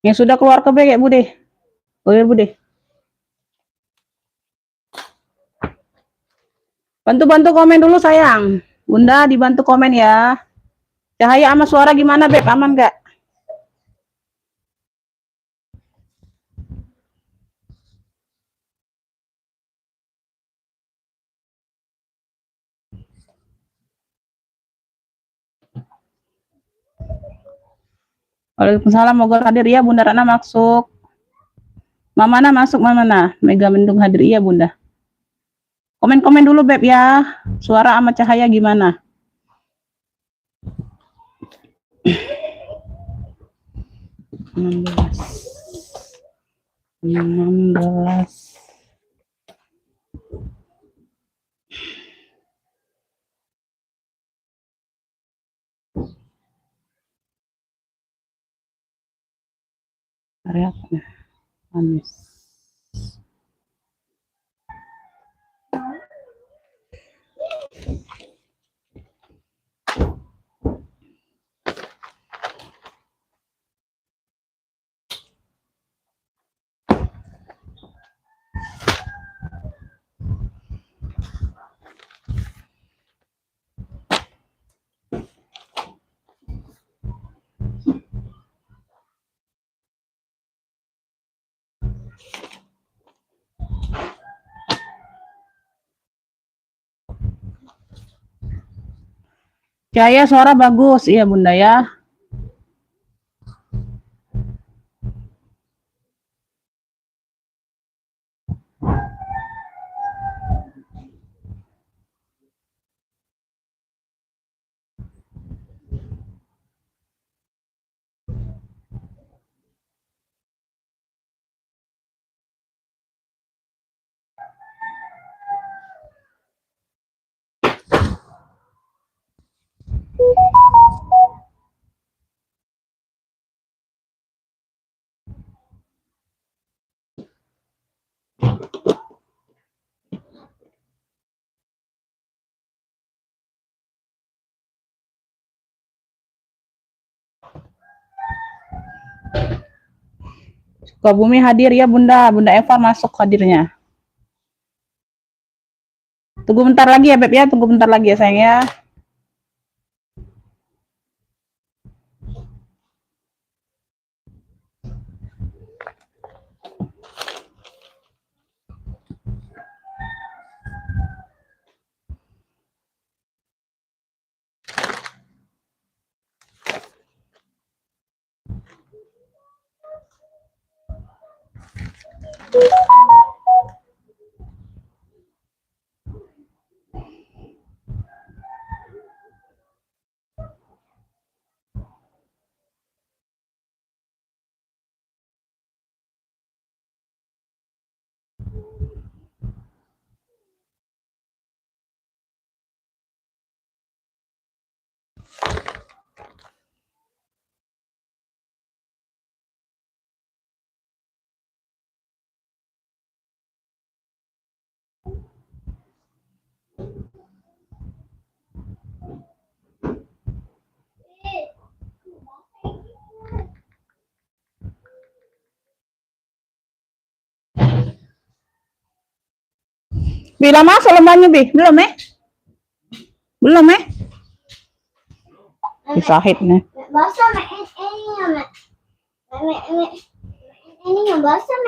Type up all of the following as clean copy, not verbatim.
Yang sudah keluar ke BG, Bude. Oh ya, Bude. Bantu-bantu komen dulu, sayang. Bunda, dibantu komen ya. Cahaya sama suara gimana, Beb? Aman nggak? Waalaikumsalam, moga hadir ya, Bunda Rana masuk. Mamana masuk, Mamana. Mega Mendung hadir, iya, Bunda. Komen-komen dulu, Beb ya. Suara sama cahaya gimana? 16. 16. Area Anis. Cahaya suara bagus, iya Bunda ya. Sukabumi hadir ya Bunda. Bunda Eva masuk hadirnya. Tunggu bentar lagi ya Beb ya. Tunggu bentar lagi ya sayang ya. Bila masuk lombanya Bi? Belum Belum Disahid nih. Basah ini yang basah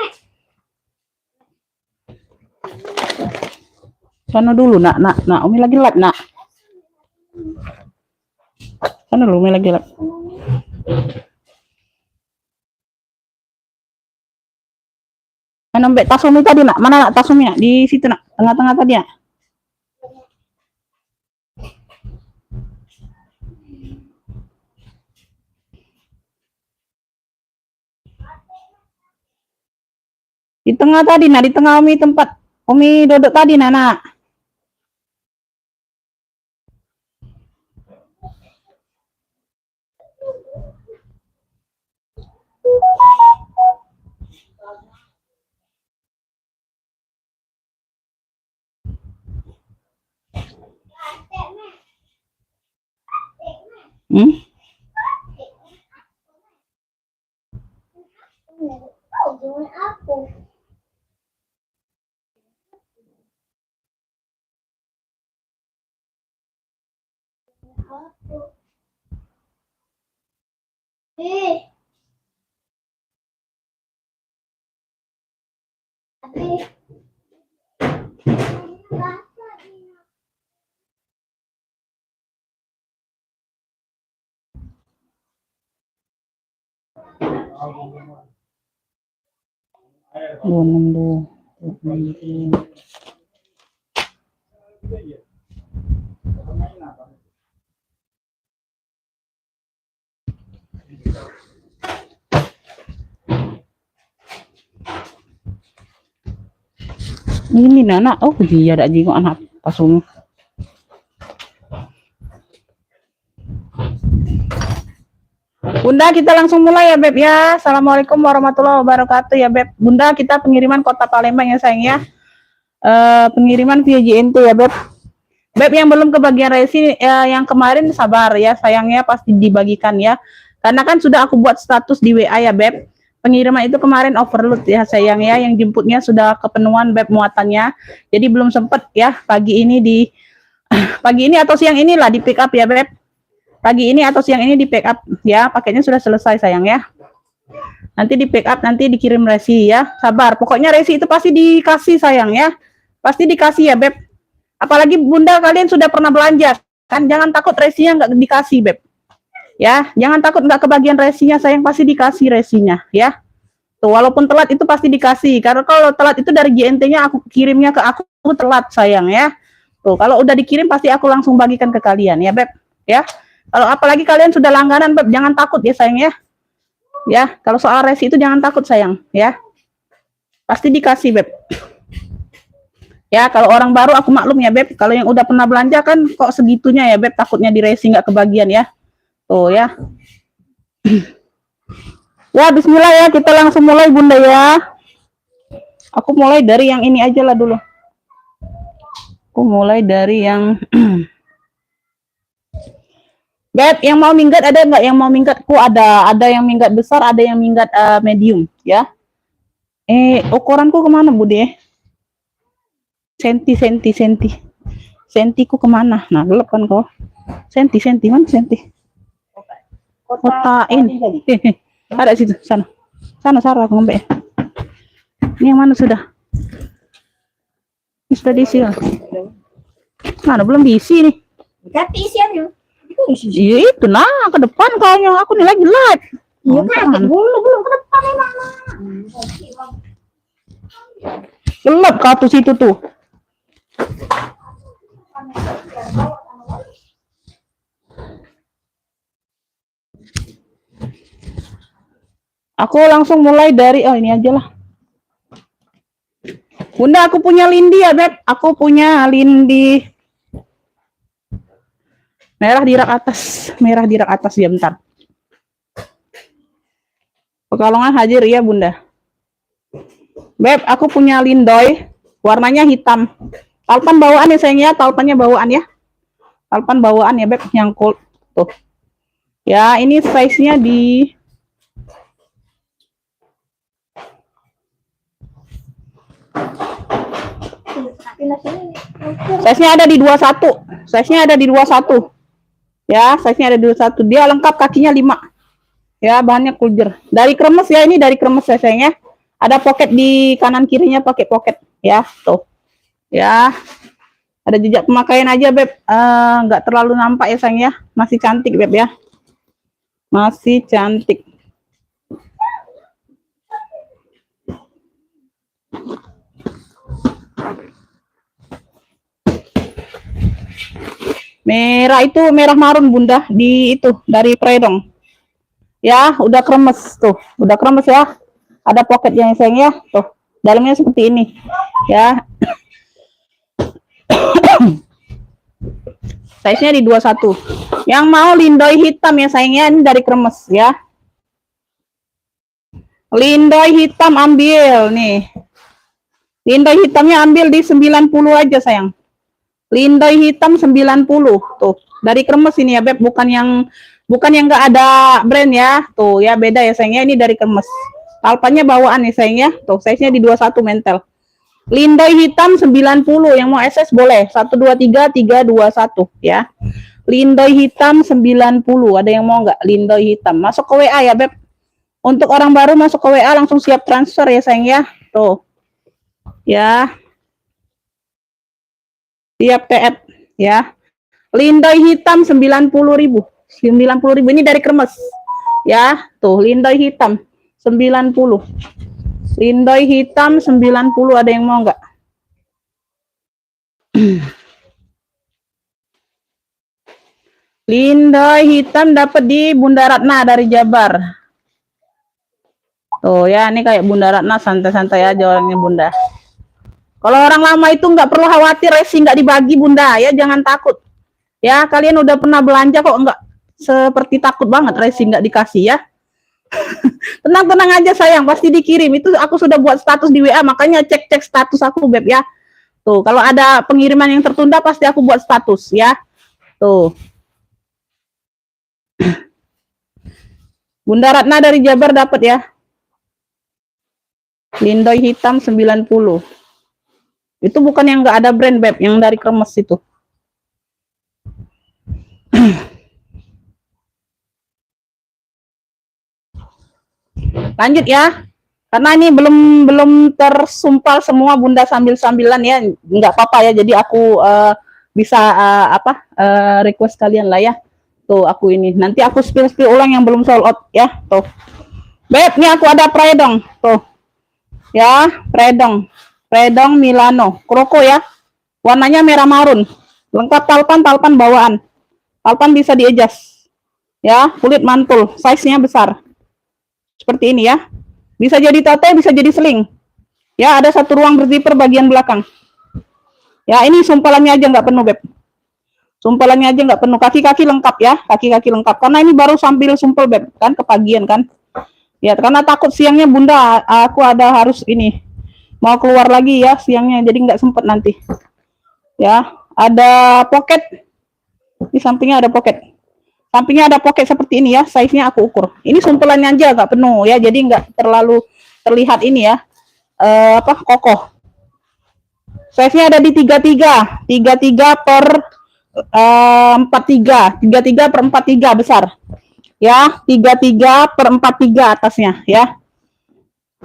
Sana dulu nak Umi lagi live nak. Sana dulu Umi lagi live. Mana Mbak tas Umi tadi nak? Mana nak tas Umi nak? Di situ nak, tengah-tengah tadi nak. Di tengah tadi nak, di tengah Umi tempat Umi duduk tadi nak. Hmm? Ini nana, oh dia ada jenguk anak pasung. Bunda, kita langsung mulai ya Beb ya. Assalamualaikum warahmatullahi wabarakatuh ya Beb. Bunda, kita pengiriman Kota Palembang ya sayang ya. Pengiriman via JNT ya Beb. Beb yang belum kebagian resi yang kemarin sabar ya sayangnya, pasti dibagikan ya. Karena kan sudah aku buat status di WA ya Beb. Pengiriman itu kemarin overload ya sayang ya, yang jemputnya sudah kepenuhan Beb muatannya. Jadi belum sempet ya pagi ini pagi ini atau siang inilah di pick up ya Beb. Pagi ini atau siang ini di pick up ya, paketnya sudah selesai sayang ya. Nanti di pick up, nanti dikirim resi ya. Sabar, pokoknya resi itu pasti dikasih sayang ya. Pasti dikasih ya Beb. Apalagi Bunda kalian sudah pernah belanja kan, jangan takut resinya nggak dikasih Beb. Ya, jangan takut nggak kebagian resinya sayang, pasti dikasih resinya ya. Tuh, walaupun telat itu pasti dikasih. Karena kalau telat itu dari JNT-nya aku kirimnya ke aku telat sayang ya. Tuh, kalau udah dikirim pasti aku langsung bagikan ke kalian ya Beb ya. Kalau apalagi kalian sudah langganan Beb, jangan takut ya sayang ya. Ya, kalau soal resi itu jangan takut sayang ya. Pasti dikasih Beb. Ya, kalau orang baru aku maklum ya Beb. Kalau yang udah pernah belanja kan kok segitunya ya Beb, takutnya di resi nggak kebagian ya. Tuh ya. Ya, bismillah ya, kita langsung mulai Bunda ya. Aku mulai dari yang ini aja lah dulu. Aku mulai dari yang Beb, yang mau minggat ada nggak? Yang mau minggatku ada yang minggat besar, ada yang minggat medium ya. Ukuranku kemana Bude? Sentiku kemana? Nah, gelap kan kau. Senti mana senti? Kotain. Ada situ, sana Sarah aku ngembek. Ini yang mana sudah? Ini sudah diisi. Mana belum diisi nih? Tapi isiannya. Iya itu nah ke depan kayaknya aku nih lagi live. Iya kan, belum ke depan emang. Gelap kartu situ tuh. Aku langsung mulai dari ini aja lah. Bunda, aku punya lindi ya Beb. Aku punya lindi merah di rak atas ya bentar. Pekalongan hadir ya Bunda. Beb, aku punya lindoy warnanya hitam. Talpan bawaan ya sayang ya, talpannya bawaan ya. Talpan bawaan ya Beb, yang cold tuh. Ya, ini size-nya di size-nya ada di 21. Size-nya ada di 21. Ya, size-nya ada di 21. Dia lengkap kakinya 5. Ya, bahannya kuljer. Dari kremes ya, ini dari kremes ya sayang ya. Ada pocket di kanan kirinya, pakai pocket ya, tuh. Ya. Ada jejak pemakaian aja Beb. Nggak terlalu nampak ya sayang ya. Masih cantik Beb ya. Masih cantik. Merah itu merah marun Bunda, di itu dari Predong. Ya, udah kremes tuh. Udah kremes ya. Ada pocket yang sayang ya. Tuh. Dalamnya seperti ini. Ya. Size-nya di 21. Yang mau lindoy hitam ya sayangnya, ini dari kremes ya. Lindoy hitam ambil nih. Lindoy hitamnya ambil di 90 aja sayang. Lindoy hitam 90 tuh. Dari kremes ini ya Beb, bukan yang nggak ada brand ya. Tuh ya, beda ya sayangnya, ini dari kremes. Talpannya bawaan nih sayang ya. Tuh, size-nya di 21 mentel. Lindoy hitam 90, yang mau SS boleh. 123 321 ya. Lindoy hitam 90. Ada yang mau nggak Lindoy hitam? Masuk ke WA ya, Beb. Untuk orang baru masuk ke WA langsung siap transfer ya, sayang ya. Tuh. Ya. Siap TF ya. Lindoy hitam 90.000. 90.000 ini dari Kremes. Ya, tuh Lindoy hitam 90. Lindoy hitam 90, ada yang mau nggak? Lindoy hitam dapat di Bunda Ratna dari Jabar. Tuh ya, ini kayak Bunda Ratna, santai-santai aja orangnya Bunda. Kalau orang lama itu nggak perlu khawatir resi nggak dibagi Bunda ya, jangan takut. Ya, kalian udah pernah belanja kok nggak seperti takut banget resi nggak dikasih ya. Tenang-tenang aja sayang, pasti dikirim. Itu aku sudah buat status di WA, makanya cek-cek status aku Beb ya. Tuh, kalau ada pengiriman yang tertunda pasti aku buat status ya. Tuh. Bunda Ratna dari Jabar dapat ya. Lindoy hitam 90. Itu bukan yang nggak ada brand Beb, yang dari Kremes itu. Lanjut ya. Karena ini belum tersumpal semua Bunda sambil-sambilan ya. Nggak apa-apa ya. Jadi aku bisa request kalian lah ya. Tuh aku ini. Nanti aku spill ulang yang belum sold out ya. Tuh. Beb, ini aku ada Predong. Tuh. Ya, Predong. Predong Milano. Kroko ya. Warnanya merah marun. Lengkap talpan bawaan. Talpan bisa di-adjust. Ya, kulit mantul. Size-nya besar. Seperti ini ya. Bisa jadi tete, bisa jadi sling. Ya, ada satu ruang berzipper bagian belakang. Ya, ini sumpalannya aja nggak penuh, Beb. Sumpalannya aja nggak penuh. Kaki-kaki lengkap ya. Kaki-kaki lengkap. Karena ini baru sambil sumpel, Beb. Kan kepagian kan. Ya, karena takut siangnya Bunda, aku ada harus ini. Mau keluar lagi ya siangnya. Jadi nggak sempet nanti. Ya, ada pocket. Di sampingnya ada pocket. Sampingnya ada pocket seperti ini ya, size-nya aku ukur. Ini sumpelannya aja nggak penuh ya, jadi nggak terlalu terlihat ini ya, kokoh. Size-nya ada di 33 per 43, 33 per 43 besar. Ya, 33 per 43 atasnya ya.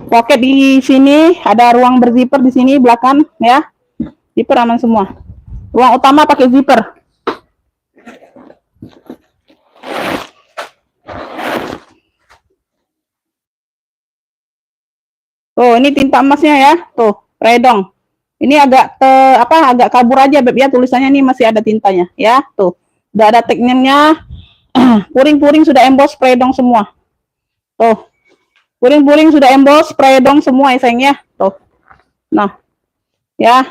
Pocket di sini, ada ruang berzipper di sini belakang ya. Zipper aman semua. Ruang utama pakai zipper. Tuh, ini tinta emasnya ya. Tuh, Predong. Ini agak agak kabur aja Beb ya, tulisannya ini masih ada tintanya ya. Tuh. Udah ada tekniknya. Puring-puring sudah emboss Predong semua. Tuh. Puring-puring sudah emboss Predong semua ya sayang ya. Tuh. Nah. Ya.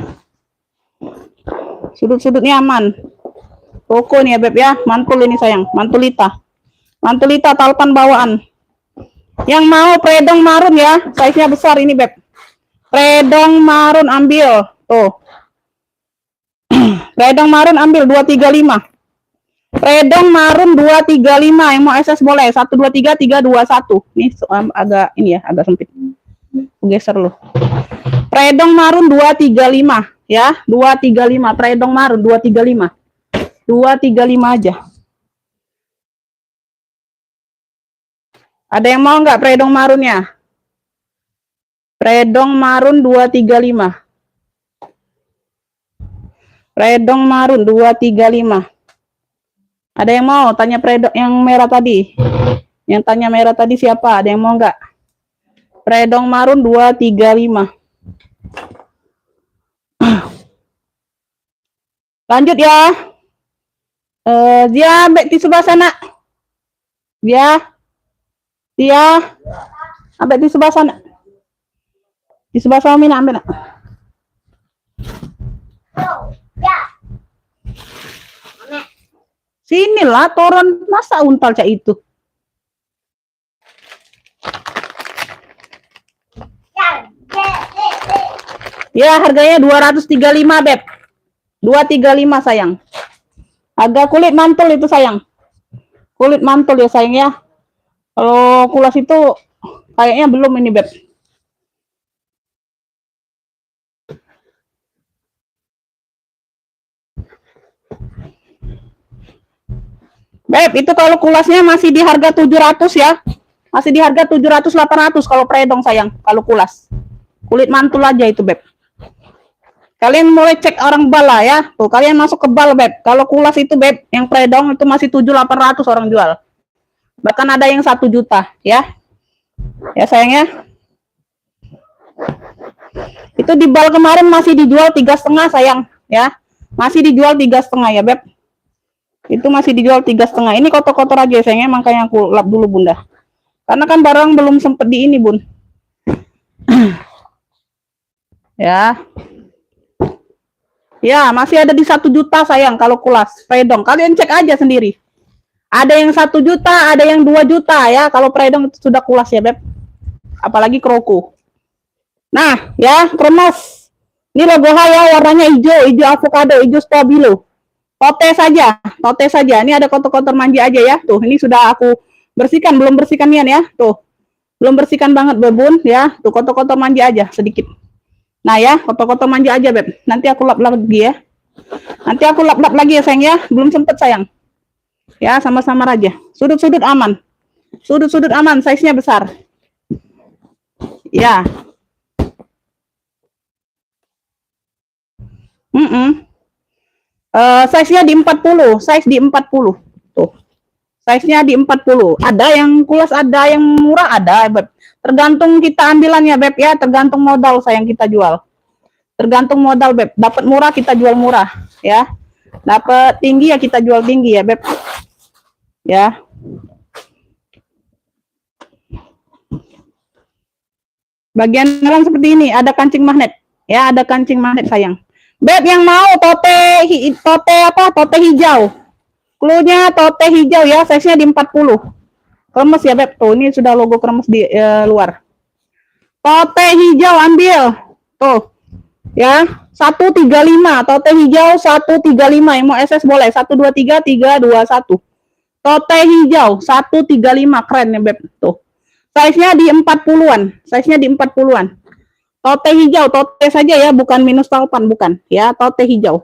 Sudut-sudutnya aman. Toko nih ya Beb ya, mantul ini sayang, mantulita. Mantulita talpan bawaan. Yang mau Predong marun ya, size-nya besar ini Beb. Predong marun ambil, tuh. Predong marun ambil 235. Predong marun 235, yang mau SS boleh. 123 321. Nih agak ini ya, agak sempit. Geser loh. Predong marun 235 ya, 235. Predong marun 235. 235 aja. Ada yang mau nggak Predong marunnya? Predong marun 235. Predong marun 235. Ada yang mau tanya Predong yang merah tadi? Yang tanya merah tadi siapa? Ada yang mau nggak? Predong marun 235. Lanjut ya. Dia ambek di sebelah sana. Dia ambek di sebelah sana. Di sebelah sana Mina ambil nak. Sinilah toron, masa untal cak itu. Ya, harganya 235 Beb. 235 sayang. Agak kulit mantul itu sayang. Kulit mantul ya sayang ya. Kalau kulas itu Kayaknya belum ini, Beb. Beb, itu kalau kulasnya masih di harga 700 ya. Masih di harga 700 800 kalau predong sayang, kalau kulas. Kulit mantul aja itu, Beb. Kalian mulai cek orang bala ya. Tuh, kalian masuk ke bal, Beb. Kalau kulas itu, Beb, yang predong itu masih 7 800 orang jual. Bahkan ada yang 1 juta, ya. Ya, sayangnya. Itu di bal kemarin masih dijual 3,5 sayang, ya. Masih dijual 3,5 ya, Beb. Itu masih dijual 3,5. Ini kotor-kotor aja sayangnya, makanya aku lap dulu Bunda. Karena kan barang belum sempet di ini, Bun. Ya. Ya, masih ada di 1 juta sayang kalau kulas predong. Kalian cek aja sendiri. Ada yang 1 juta, ada yang 2 juta ya. Kalau predong itu sudah kulas ya, Beb. Apalagi kroko. Nah, ya, kremes. Ini logo ya, warnanya hijau, hijau avocado, hijau stabilo. Tote saja. Ini ada kotor-kotor manja aja ya. Tuh, ini sudah aku bersihkan, belum bersihkan ya. Tuh. Belum bersihkan banget, Bebun ya. Tuh, kotor-kotor manja aja sedikit. Nah, ya, kotor-kotor manja aja, Beb. Nanti aku lap-lap lagi ya. Nanti aku lap-lap lagi ya, sayang ya. Belum sempet, sayang. Ya, sama-sama aja. Sudut-sudut aman. Sudut-sudut aman, size-nya besar. Ya. Size-nya di 40, size di 40. Tuh. Size-nya di 40. Ada yang kulas, ada yang murah, ada, Beb. Tergantung kita ambilannya, Beb ya, tergantung modal sayang kita jual. Tergantung modal, Beb. Dapat murah kita jual murah, ya. Dapat tinggi ya kita jual tinggi ya, Beb. Ya. Bagian dalam seperti ini, ada kancing magnet. Ya, ada kancing magnet sayang. Beb yang mau tote hijau. Cluenya tote hijau ya, size-nya di 40. Kremes ya, Beb. Tuh, ini sudah logo kremes di luar. Tote hijau ambil. Tuh. Ya, 135. Tote hijau 135. Yang mau SS boleh. 1 2 3 3 2 1. Tote hijau 135, keren ya, Beb. Tuh. Size-nya di 40-an. Size-nya di 40-an. Tote hijau, tote saja ya, bukan minus talpan, bukan. Ya, tote hijau.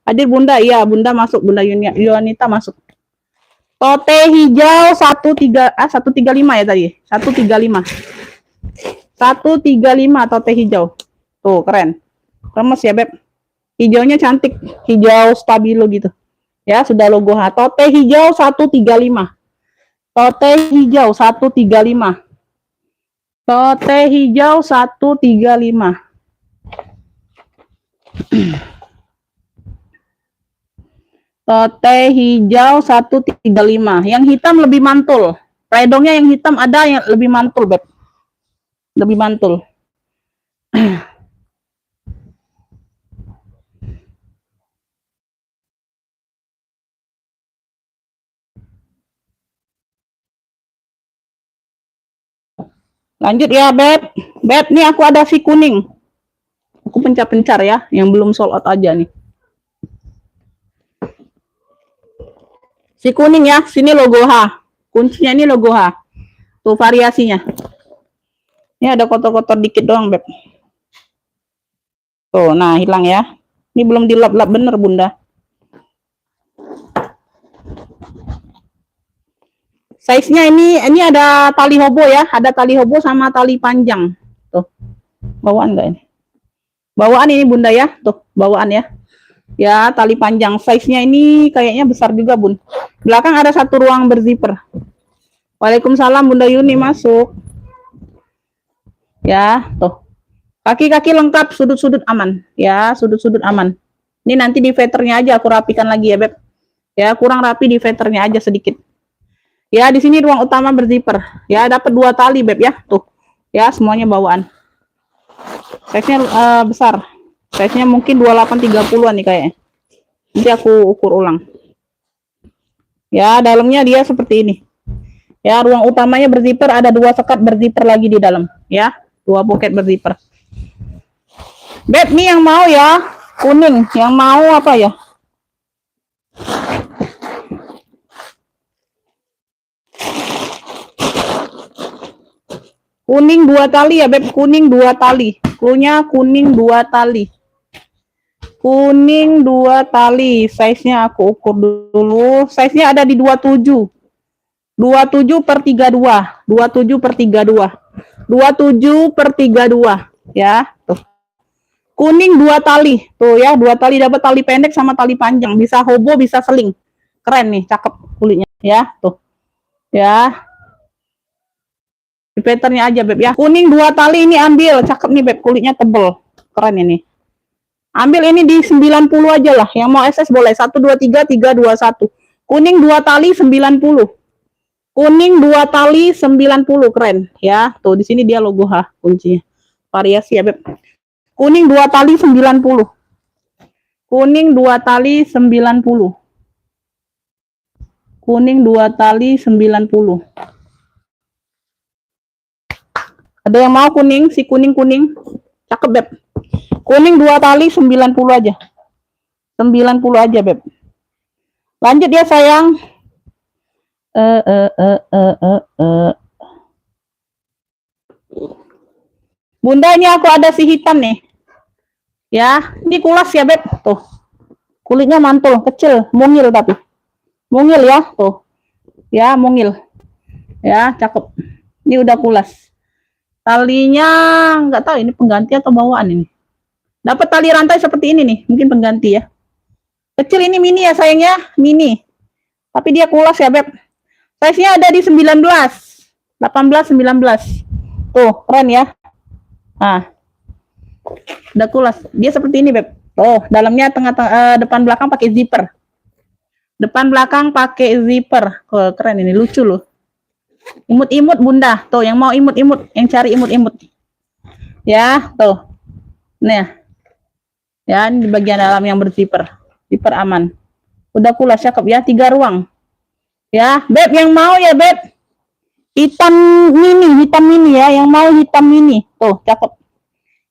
Hadir Bunda, iya, Bunda masuk, Bunda Yunita masuk. Tote hijau 135 ya tadi. 135. 135 tote hijau. Tuh, keren. Kremes ya, Beb. Hijaunya cantik, hijau stabilo gitu. Ya, sudah logo H. Tote hijau 135. Tote hijau 135. Tote hijau 135. Tote hijau 135. Yang hitam lebih mantul. Predongnya yang hitam ada yang lebih mantul, Beb. Lebih mantul. Lanjut ya, Beb. Beb, nih aku ada si kuning. Aku pencar-pencar ya, yang belum sold out aja nih. Si kuning ya, sini logo H. Kuncinya ini logo H. Tuh variasinya. Ini ada kotor-kotor dikit doang, Beb. Tuh, nah hilang ya. Ini belum dilap-lap bener, Bunda. Size-nya ini ada tali hobo ya, ada tali hobo sama tali panjang. Tuh. Bawaan enggak ini? Bawaan ini Bunda ya. Tuh, bawaan ya. Ya, tali panjang. Size-nya ini kayaknya besar juga, Bun. Belakang ada satu ruang berzipper. Waalaikumsalam Bunda Yuni masuk. Ya, tuh. Kaki-kaki lengkap, sudut-sudut aman. Ya, sudut-sudut aman. Ini nanti di veternya aja aku rapikan lagi ya, Beb. Ya, kurang rapi di veternya aja sedikit. Ya, di sini ruang utama berzipper. Ya, dapat 2 tali, Beb ya. Tuh. Ya, semuanya bawaan. Size-nya besar. Size-nya mungkin 28-30-an nih kayaknya. Nanti aku ukur ulang. Ya, dalamnya dia seperti ini. Ya, ruang utamanya berzipper, ada 2 sekat berzipper lagi di dalam. Ya, 2 pocket berzipper. Beb, nih yang mau ya, kuning. Yang mau apa ya? Kuning 2 tali ya, Beb. Kuning 2 tali. Cluenya kuning 2 tali. Kuning 2 tali. Size-nya aku ukur dulu. Size-nya ada di 27. 27 per 32. 27 per 32. 27 per 32. Ya, tuh. Kuning 2 tali. Tuh ya, 2 tali dapat tali pendek sama tali panjang. Bisa hobo, bisa seling. Keren nih, cakep kulitnya. Ya, tuh. Ya. Di patternnya aja, Beb ya. Kuning 2 tali ini ambil. Cakep nih, Beb. Kulitnya tebel. Keren ini. Ambil ini di 90 aja lah. Yang mau SS boleh. 1, 2, 3, 3, 2, 1. Kuning 2 tali 90. Kuning 2 tali 90. Keren. Ya, tuh di sini dia logo H kuncinya. Variasi ya, Beb. Kuning 2 tali 90. Kuning 2 tali 90. Kuning 2 tali 90. Ada yang mau kuning? Si kuning-kuning. Cakep, Beb. Kuning 2 tali 90 aja. 90 aja, Beb. Lanjut ya, sayang. Bunda, ini aku ada si hitam nih. Ya, ini kulas ya, Beb. Tuh. Kulitnya mantul, kecil, mungil tapi. Mungil ya, tuh. Ya, mungil. Ya, cakep. Ini udah kulas. Talinya nggak tahu ini pengganti atau bawaan ini. Dapat tali rantai seperti ini nih, mungkin pengganti ya. Kecil ini mini ya sayangnya, mini. Tapi dia kulas ya, Beb. Size-nya ada di 19, 18, 19. Tuh, keren ya. Nah, udah kulas. Dia seperti ini, Beb. Tuh, dalamnya depan belakang pakai zipper. Depan belakang pakai zipper. Oh, keren ini, lucu loh. Imut-imut Bunda. Tuh, yang mau imut-imut, yang cari imut-imut. Ya, tuh. Nah. Ya, ini di bagian dalam yang berzipper. Zipper aman. Udah kulas, cakep ya, 3 ruang. Ya, Beb yang mau ya, Beb. Hitam mini ya, yang mau hitam mini. Tuh, cakep.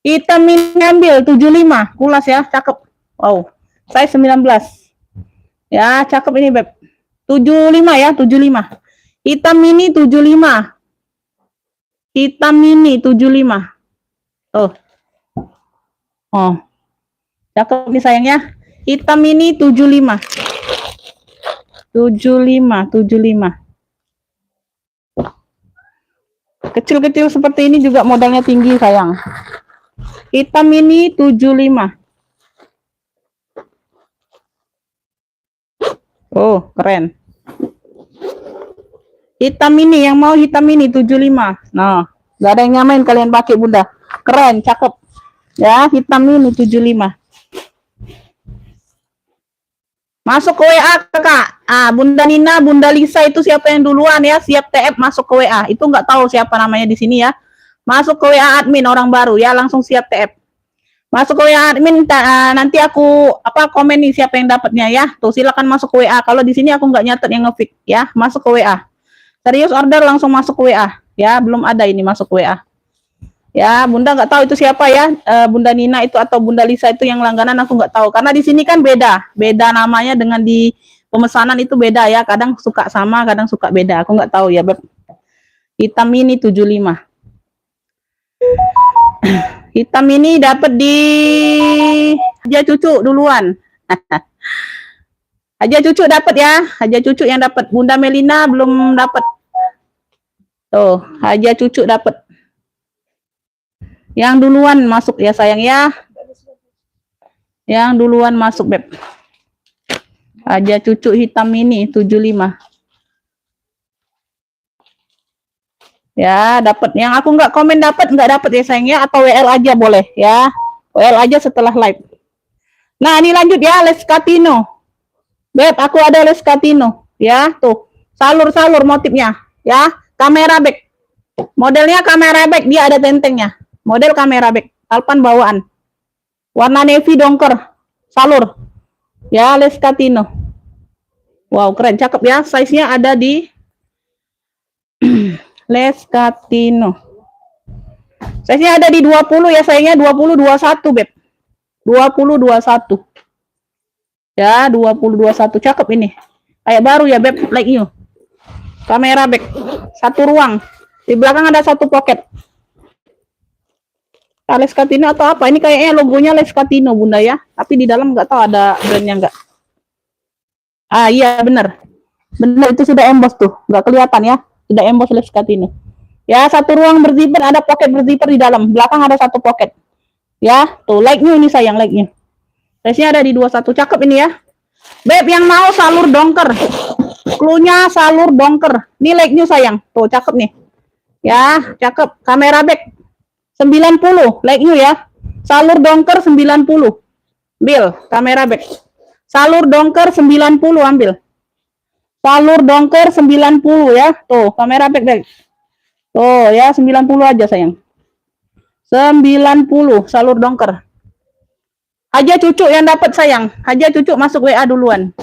Hitam mini ngambil 75, kulas ya, cakep. Wow. Size 19. Ya, cakep ini, Beb. 75 ya, 75. Hitam mini 75. Hitam mini 75. Tuh. Oh. Cakep nih sayangnya. Hitam mini 75. 75. Kecil-kecil seperti ini juga modalnya tinggi, sayang. Hitam mini 75. Oh, keren. Hitam mini, yang mau hitam mini 75. Nah, gak ada yang nyamain kalian pakai, Bunda. Keren, cakep. Ya, hitam mini 75. Masuk ke WA, Kakak. Ah, Bunda Nina, Bunda Lisa itu siapa yang duluan ya? Siap TF masuk ke WA. Itu nggak tahu siapa namanya di sini ya. Masuk ke WA admin orang baru ya, langsung siap TF. Masuk ke WA admin, nanti aku komen nih siapa yang dapatnya ya. Tuh silakan masuk ke WA. Kalau di sini aku nggak nyatet yang ngefick ya. Masuk ke WA. Serius order langsung masuk ke WA ya. Belum ada ini masuk ke WA. Ya, Bunda nggak tahu itu siapa ya, Bunda Nina itu atau Bunda Lisa itu yang langganan aku nggak tahu. Karena di sini kan beda namanya dengan di pemesanan itu beda ya. Kadang suka sama, kadang suka beda. Aku nggak tahu ya, Beb. Hitam ini 75. Hitam ini dapat di Haja Cucu duluan. Haja Cucu dapat ya, Haja Cucu yang dapat. Bunda Melina belum dapat. Tuh, Haja Cucu dapat. Yang duluan masuk ya sayang ya. Yang duluan masuk, Beb. Haja Cucu hitam ini 75. Ya, dapat. Yang aku nggak komen nggak dapat ya sayang ya, atau WL aja boleh ya. WL aja setelah live. Nah, ini lanjut ya, Leskatino. Beb, aku ada Leskatino ya, tuh. Salur-salur motifnya ya. Kamera back. Modelnya kamera back, dia ada tentengnya. Model kamera back, Alpan bawaan. Warna navy dongker, salur. Ya, Leskatino. Wow, keren, cakep ya. Size-nya ada di Leskatino. Size-nya ada di 20 ya sayangnya, 20 21, Beb. 20 21. Ya, 20 21. Cakep ini. Kayak baru ya, Beb, like you. Kamera back. 1 ruang. Di belakang ada satu pocket. Leskatino atau apa? Ini kayaknya logonya Leskatino Bunda ya. Tapi di dalam nggak tahu ada brandnya nggak. Ah iya benar. Benar itu sudah emboss tuh. Nggak kelihatan ya. Sudah emboss Leskatino. Ya satu ruang berzipper ada pocket berzipper di dalam. Belakang ada satu pocket. Ya tuh like new ini sayang like new. Size-nya ada di 21. Cakep ini ya. Beb yang mau salur dongker. Cluenya salur dongker. Ini like new sayang. Tuh cakep nih. Ya cakep. Kamera back. 90 like new ya. Salur dongker 90. Bil, kamera back. Salur dongker 90 ambil. Salur dongker 90 ya. Tuh, kamera back. Tuh ya 90 aja sayang. 90 salur dongker. Aja cucu yang dapat sayang. Aja cucu masuk WA duluan.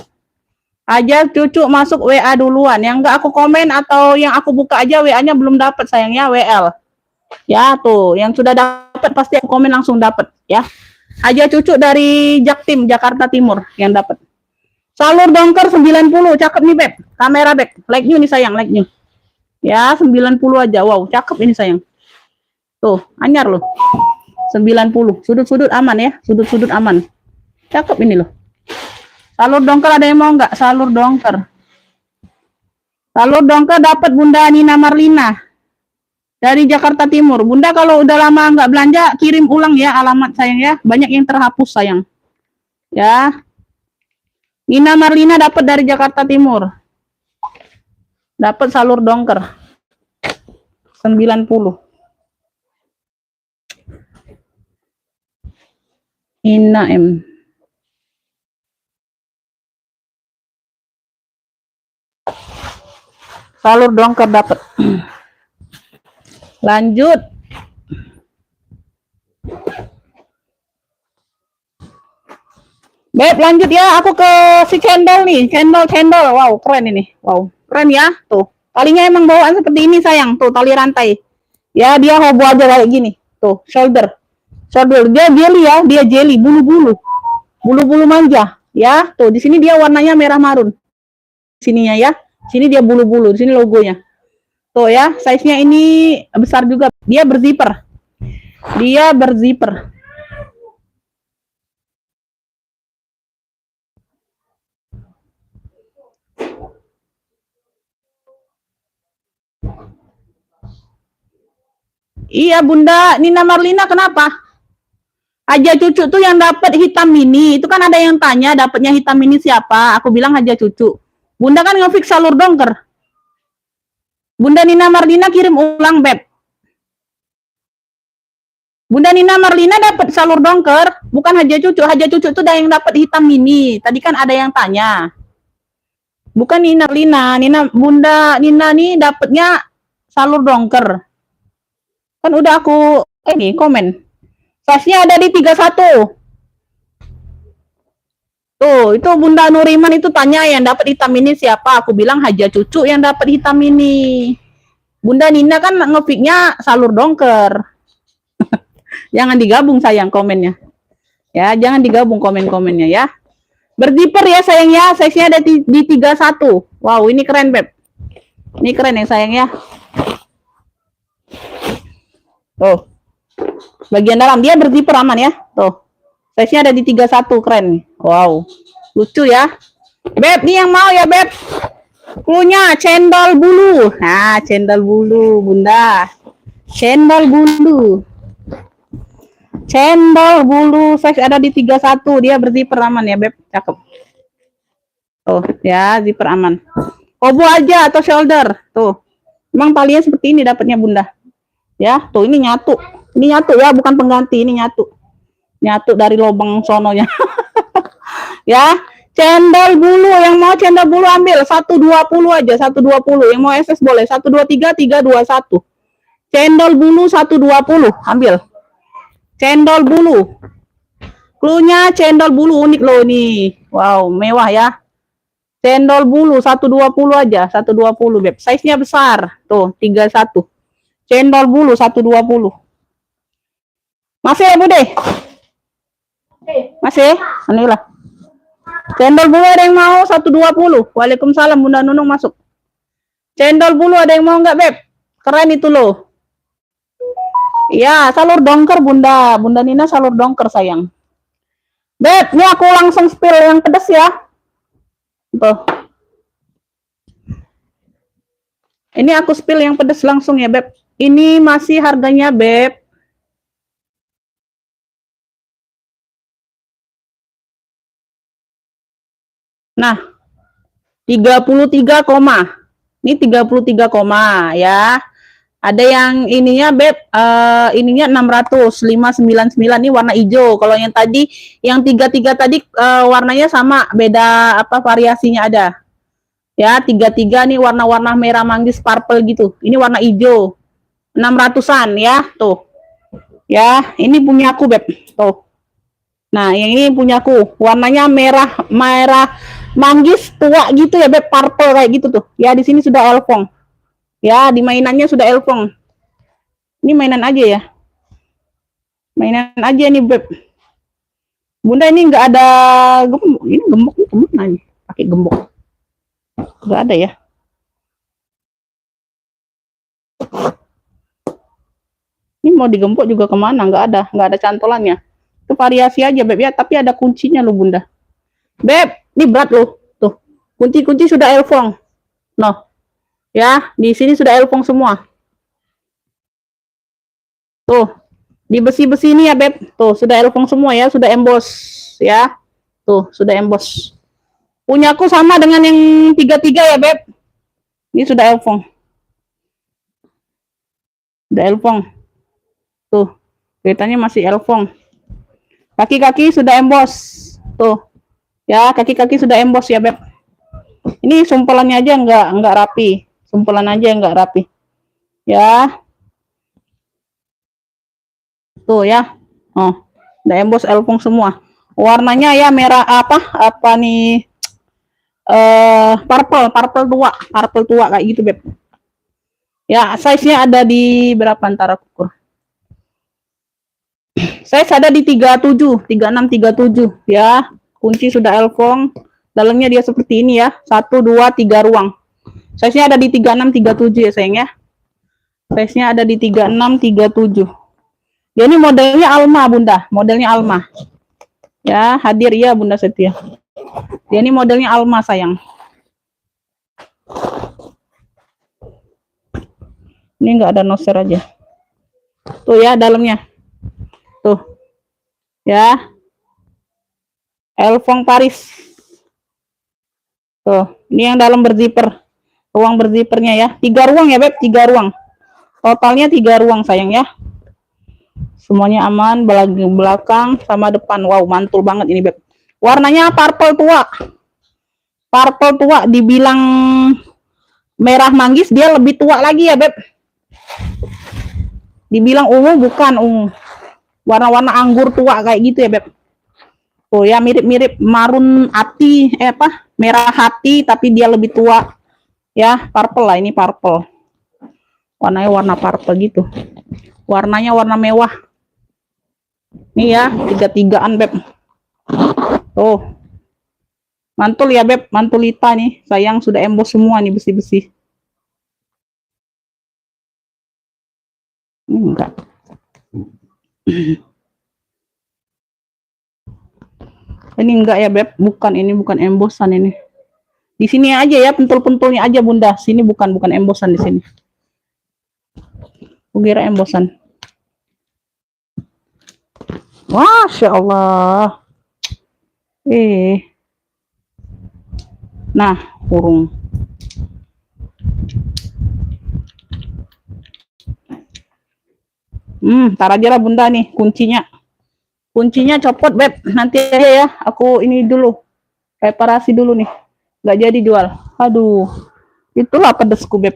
Aja cucu masuk WA duluan. Yang enggak aku komen atau yang aku buka aja WA-nya belum dapat sayangnya WL. Ya tuh, yang sudah dapat pasti aku komen langsung dapat ya. Aja cucu dari Jaktim Jakarta Timur yang dapat. Salur dongker 90, cakep nih Beb. Kamera back, like new nih sayang, like new. Ya 90 aja, wow, cakep ini sayang. Tuh, anyar loh. 90, sudut-sudut aman ya, sudut-sudut aman. Cakep ini loh. Salur dongker ada yang mau nggak? Salur dongker. Salur dongker dapat Bunda Nina Marlina. Dari Jakarta Timur. Bunda kalau udah lama nggak belanja, kirim ulang ya alamat sayang ya. Banyak yang terhapus sayang. Ya. Nina Marlina dapat dari Jakarta Timur. Dapat salur dongker. 90. Ina M. Salur dongker dapat. Lanjut. Beb, lanjut ya. Aku ke si cendol nih. Cendol. Wow, keren ini. Wow, keren ya. Tuh. Talinya emang bawaan seperti ini sayang. Tuh, tali rantai. Ya, dia hobo aja kayak gini. Tuh, shoulder. Dia jelly ya. Dia jelly. Bulu-bulu. Bulu-bulu manja. Ya, tuh. Di sini dia warnanya merah marun. Sininya ya. Sini dia bulu-bulu. Di sini logonya. Tuh ya, size-nya ini besar juga. Dia berzipper. Dia berzipper. Iya Bunda Nina Marlina kenapa? Aja cucu tuh yang dapat hitam mini. Itu kan ada yang tanya dapatnya hitam mini siapa? Aku bilang aja cucu. Bunda kan ngefix salur dongker. Bunda Nina Marlina kirim ulang Beb. Bunda Nina Marlina dapat salur dongker, bukan Haja Cucu. Haja Cucu tuh ada yang dapat hitam mini. Tadi kan ada yang tanya. Bukan Nina Marlina, Bunda Nina nih dapatnya salur dongker. Kan udah aku ini komen. Size-nya ada di 31. Tuh, itu Bunda Nuriman itu tanya yang dapat hitam ini siapa? Aku bilang Haja Cucu yang dapat hitam ini. Bunda Nina kan ngefixnya salur dongker. Jangan digabung sayang komennya. Ya, jangan digabung komen-komennya ya. Berzipper ya sayang ya, size-nya ada di 31. Wow, ini keren Beb. Ini keren ya sayang ya. Tuh. Bagian dalam dia berzipper aman ya. Tuh. Size-nya ada di 31, keren. Wow. Lucu ya. Beb, nih yang mau ya Beb. Cluenya cendol bulu. Nah, cendol bulu Bunda. Cendol bulu. Cendol bulu size ada di 31. Dia berzipper aman ya Beb. Cakep. Tuh ya, zipper aman. Kobo aja atau shoulder. Tuh. Emang talinya seperti ini dapatnya Bunda. Ya, tuh ini nyatu. Ini nyatu ya, bukan pengganti, ini nyatu. Nyatu dari lubang sononya. Ya, cendol bulu yang mau cendol bulu ambil 120 aja, 120. Yang mau SS boleh 123 321. Cendol bulu 120, ambil. Cendol bulu. Cluenya cendol bulu unik loh nih. Wow, mewah ya. Cendol bulu 120 aja, 120 Beb. Size-nya besar. Tuh, 31. Cendol bulu 120. Masih ya, Bude? Masih? Inilah. Cendol bulu ada yang mau 120. Waalaikumsalam Bunda Nunung masuk. Cendol bulu ada yang mau enggak, Beb? Keren itu loh. Ya, salur dongker Bunda. Bunda Nina salur dongker sayang. Beb, ini aku langsung spill yang pedas ya. Tuh. Ini aku spill yang pedas langsung ya, Beb. Ini masih harganya, Beb. Nah, 33, ini 33, ya. Ada yang ininya Beb, ininya 600, 599 ini warna hijau. Kalau yang tadi, yang 33 tadi warnanya sama, beda apa variasinya ada. Ya, 33 nih warna-warna merah manggis purple gitu. Ini warna hijau. 600-an ya, tuh. Ya, ini punya aku Beb. Tuh. Nah, yang ini punyaku. Warnanya merah merah manggis tua gitu ya Beb, purple kayak gitu tuh. Ya, di sini sudah elfong. Ya, di mainannya sudah elfong. Ini mainan aja ya. Mainan aja nih, Beb. Bunda ini nggak ada gembok. Ini gembok nanya. Pakai gembok. Nggak ada ya. Ini mau digembok juga kemana? Nggak ada cantolannya. Itu variasi aja, Beb ya. Tapi ada kuncinya loh, Bunda. Beb, ini berat loh. Tuh, kunci-kunci sudah elfong. Noh, ya, di sini sudah elfong semua. Tuh, di besi-besi ini ya Beb. Tuh, sudah elfong semua ya, sudah emboss ya. Tuh, sudah emboss. Punyaku sama dengan yang 33 ya Beb. Ini sudah elfong. Sudah elfong. Tuh, kelihatannya masih elfong. Kaki-kaki sudah emboss. Tuh. Ya, kaki-kaki sudah emboss ya Beb. Ini sumpelannya aja nggak rapi. Sumpelan aja nggak rapi. Ya. Tuh ya. Oh, udah emboss elfong semua. Warnanya ya merah apa nih? Purple tua kayak gitu Beb. Ya, size-nya ada di berapa antara ukur? Size ada di 37, 36, 37 ya. Kunci sudah elfong. Dalamnya dia seperti ini ya. 1 2 3 ruang. Size-nya ada di 36, 37 ya sayang ya. Size-nya ada di 36, 37. Dia ini modelnya Alma Bunda, modelnya Alma. Ya, hadir ya Bunda Setia. Dia ini modelnya Alma sayang. Ini enggak ada noser aja. Tuh ya dalamnya. Tuh. Ya. Elfong Paris. Tuh, ini yang dalam berzipper. Ruang berzipernya ya. 3 ruang ya Beb, 3 ruang. Totalnya 3 ruang sayang ya. Semuanya aman, belakang sama depan. Wow, mantul banget ini Beb. Warnanya purple tua. Purple tua, dibilang merah manggis, dia lebih tua lagi ya Beb. Dibilang ungu, bukan ungu. Warna-warna anggur tua kayak gitu ya Beb. Oh ya, mirip-mirip marun hati, merah hati, tapi dia lebih tua. Ya, purple lah, ini purple. Warnanya warna purple gitu. Warnanya warna mewah. Nih ya, 33-an Beb. Tuh. Mantul ya Beb, mantulita nih. Sayang sudah emboss semua nih besi-besi. Enggak. Ini enggak ya Beb, bukan, ini bukan embossan ini. Di sini aja ya, pentul-pentulnya aja Bunda. Sini bukan embossan di sini. Kukira embossan. Masya Allah. Nah, kurung. Tar aja lah Bunda nih kuncinya. Kuncinya copot Beb. Nanti aja ya. Aku ini dulu. Reparasi dulu nih. Nggak jadi jual. Aduh. Itulah pedesku Beb.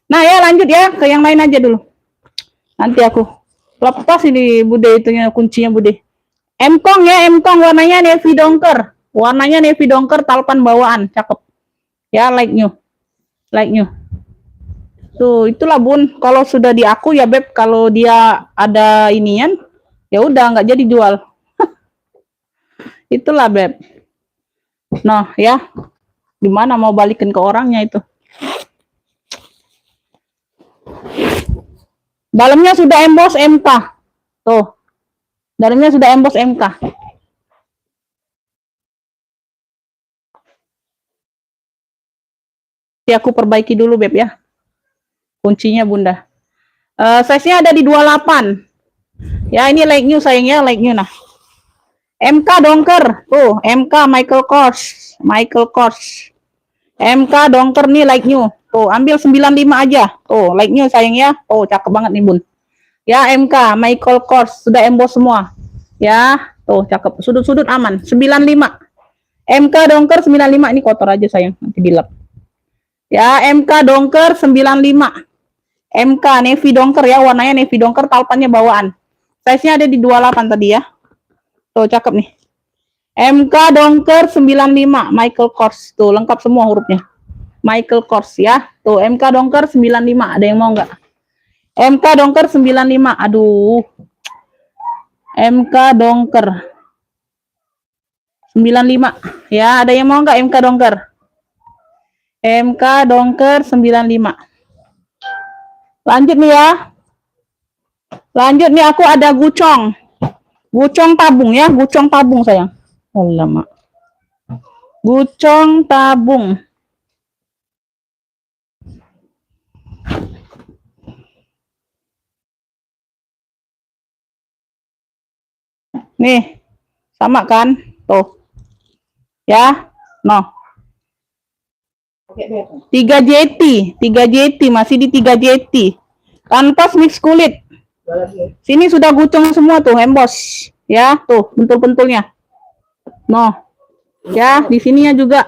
Nah ya lanjut ya. Ke yang lain aja dulu. Nanti aku lepas ini Bude itunya kuncinya Bude. Mkong ya. Mkong warnanya navy dongker. Warnanya navy dongker talpan bawaan. Cakep. Ya like new. Like new. Tuh, itulah Bun. Kalau sudah di aku ya Beb, kalau dia ada inian, ya udah nggak jadi jual. Itulah Beb. Nah, ya. Gimana mau balikin ke orangnya itu? Dalamnya sudah emboss MK. Tuh. Dalamnya sudah emboss MK. Jadi aku perbaiki dulu Beb ya. Kuncinya Bunda. Size-nya ada di 28. Ya, ini like new sayang ya, like new nah. MK dongker. Tuh, MK Michael Kors. Michael Kors. MK dongker nih like new. Tuh, ambil 95 aja. Tuh, like new sayang ya. Oh, cakep banget nih, Bun. Ya, MK Michael Kors sudah emboss semua. Ya, tuh cakep. Sudut-sudut aman. 95. MK dongker 95, ini kotor aja sayang, nanti dilap. Ya, MK dongker 95. MK navy dongker ya, warnanya navy dongker, talpannya bawaan. Size-nya ada di 28 tadi ya. Tuh cakep nih. MK dongker 95 Michael Kors. Tuh lengkap semua hurufnya. Michael Kors ya. Tuh MK dongker 95. Ada yang mau nggak? MK dongker 95. Aduh. MK dongker 95. Ya, ada yang mau nggak MK dongker? MK dongker 95. Lanjut nih ya. Lanjut nih, aku ada gucong. Gucong tabung ya, gucong tabung sayang. Alamak. Gucong tabung. Nih, sama kan? Tuh. Ya, no. 3 JT, 3 JT, masih di 3 JT. Kanvas mix kulit. Sini sudah gucong semua tuh, emboss. Ya, tuh, bentul-bentulnya. No. Ya, di sininya juga.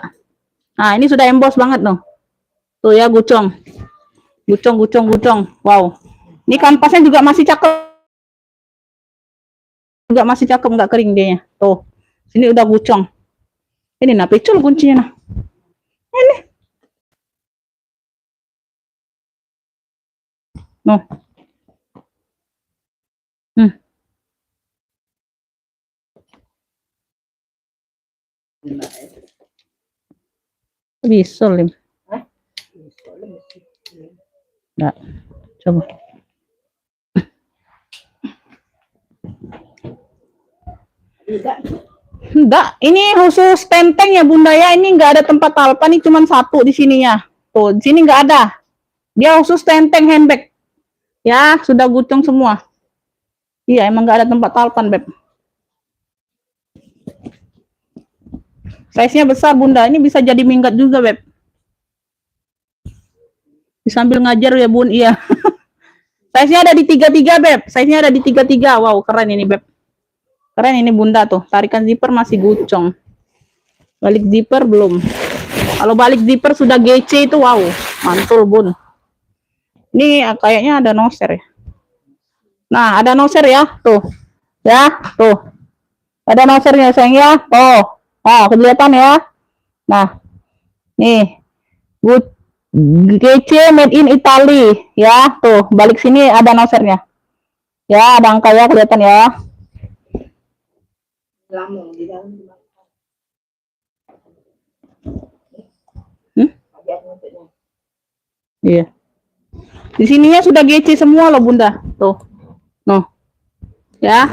Nah, ini sudah emboss banget no. Tuh ya, gucong. Gucong, gucong, gucong. Wow. Ini kanvasnya juga masih cakep. Juga masih cakep, nggak kering dia. Tuh. Sini udah gucong. Ini nah, pecul kuncinya nah. Ini. No. Bisa lim. Nggak. Coba. Enggak, ini khusus tenteng ya Bunda ya. Ini enggak ada tempat talpa, ini cuma satu di sininya. Tuh, di sini enggak ada. Dia khusus tenteng handbag. Ya, sudah gucong semua. Iya, emang enggak ada tempat talpan, Beb. Size-nya besar Bunda. Ini bisa jadi minggat juga, Beb. Sambil ngajar ya, Bun. Iya. Size-nya ada di 33, Beb. Size-nya ada di 33. Wow, keren ini, Beb. Keren ini Bunda tuh. Tarikan zipper masih gucong. Balik zipper belum. Kalau balik zipper sudah GC itu wow, mantul Bun. Ini kayaknya ada noser ya. Nah, ada noser ya, tuh. Ya, tuh. Ada nosernya sayang ya. Tuh. Nah, kelihatan ya. Nah. Nih. Good GC made in Italy ya. Tuh, balik sini ada nosernya. Ya, ada angka ya, kelihatan ya. Iya. Di sininya sudah GC semua loh Bunda. Tuh. Noh. Ya.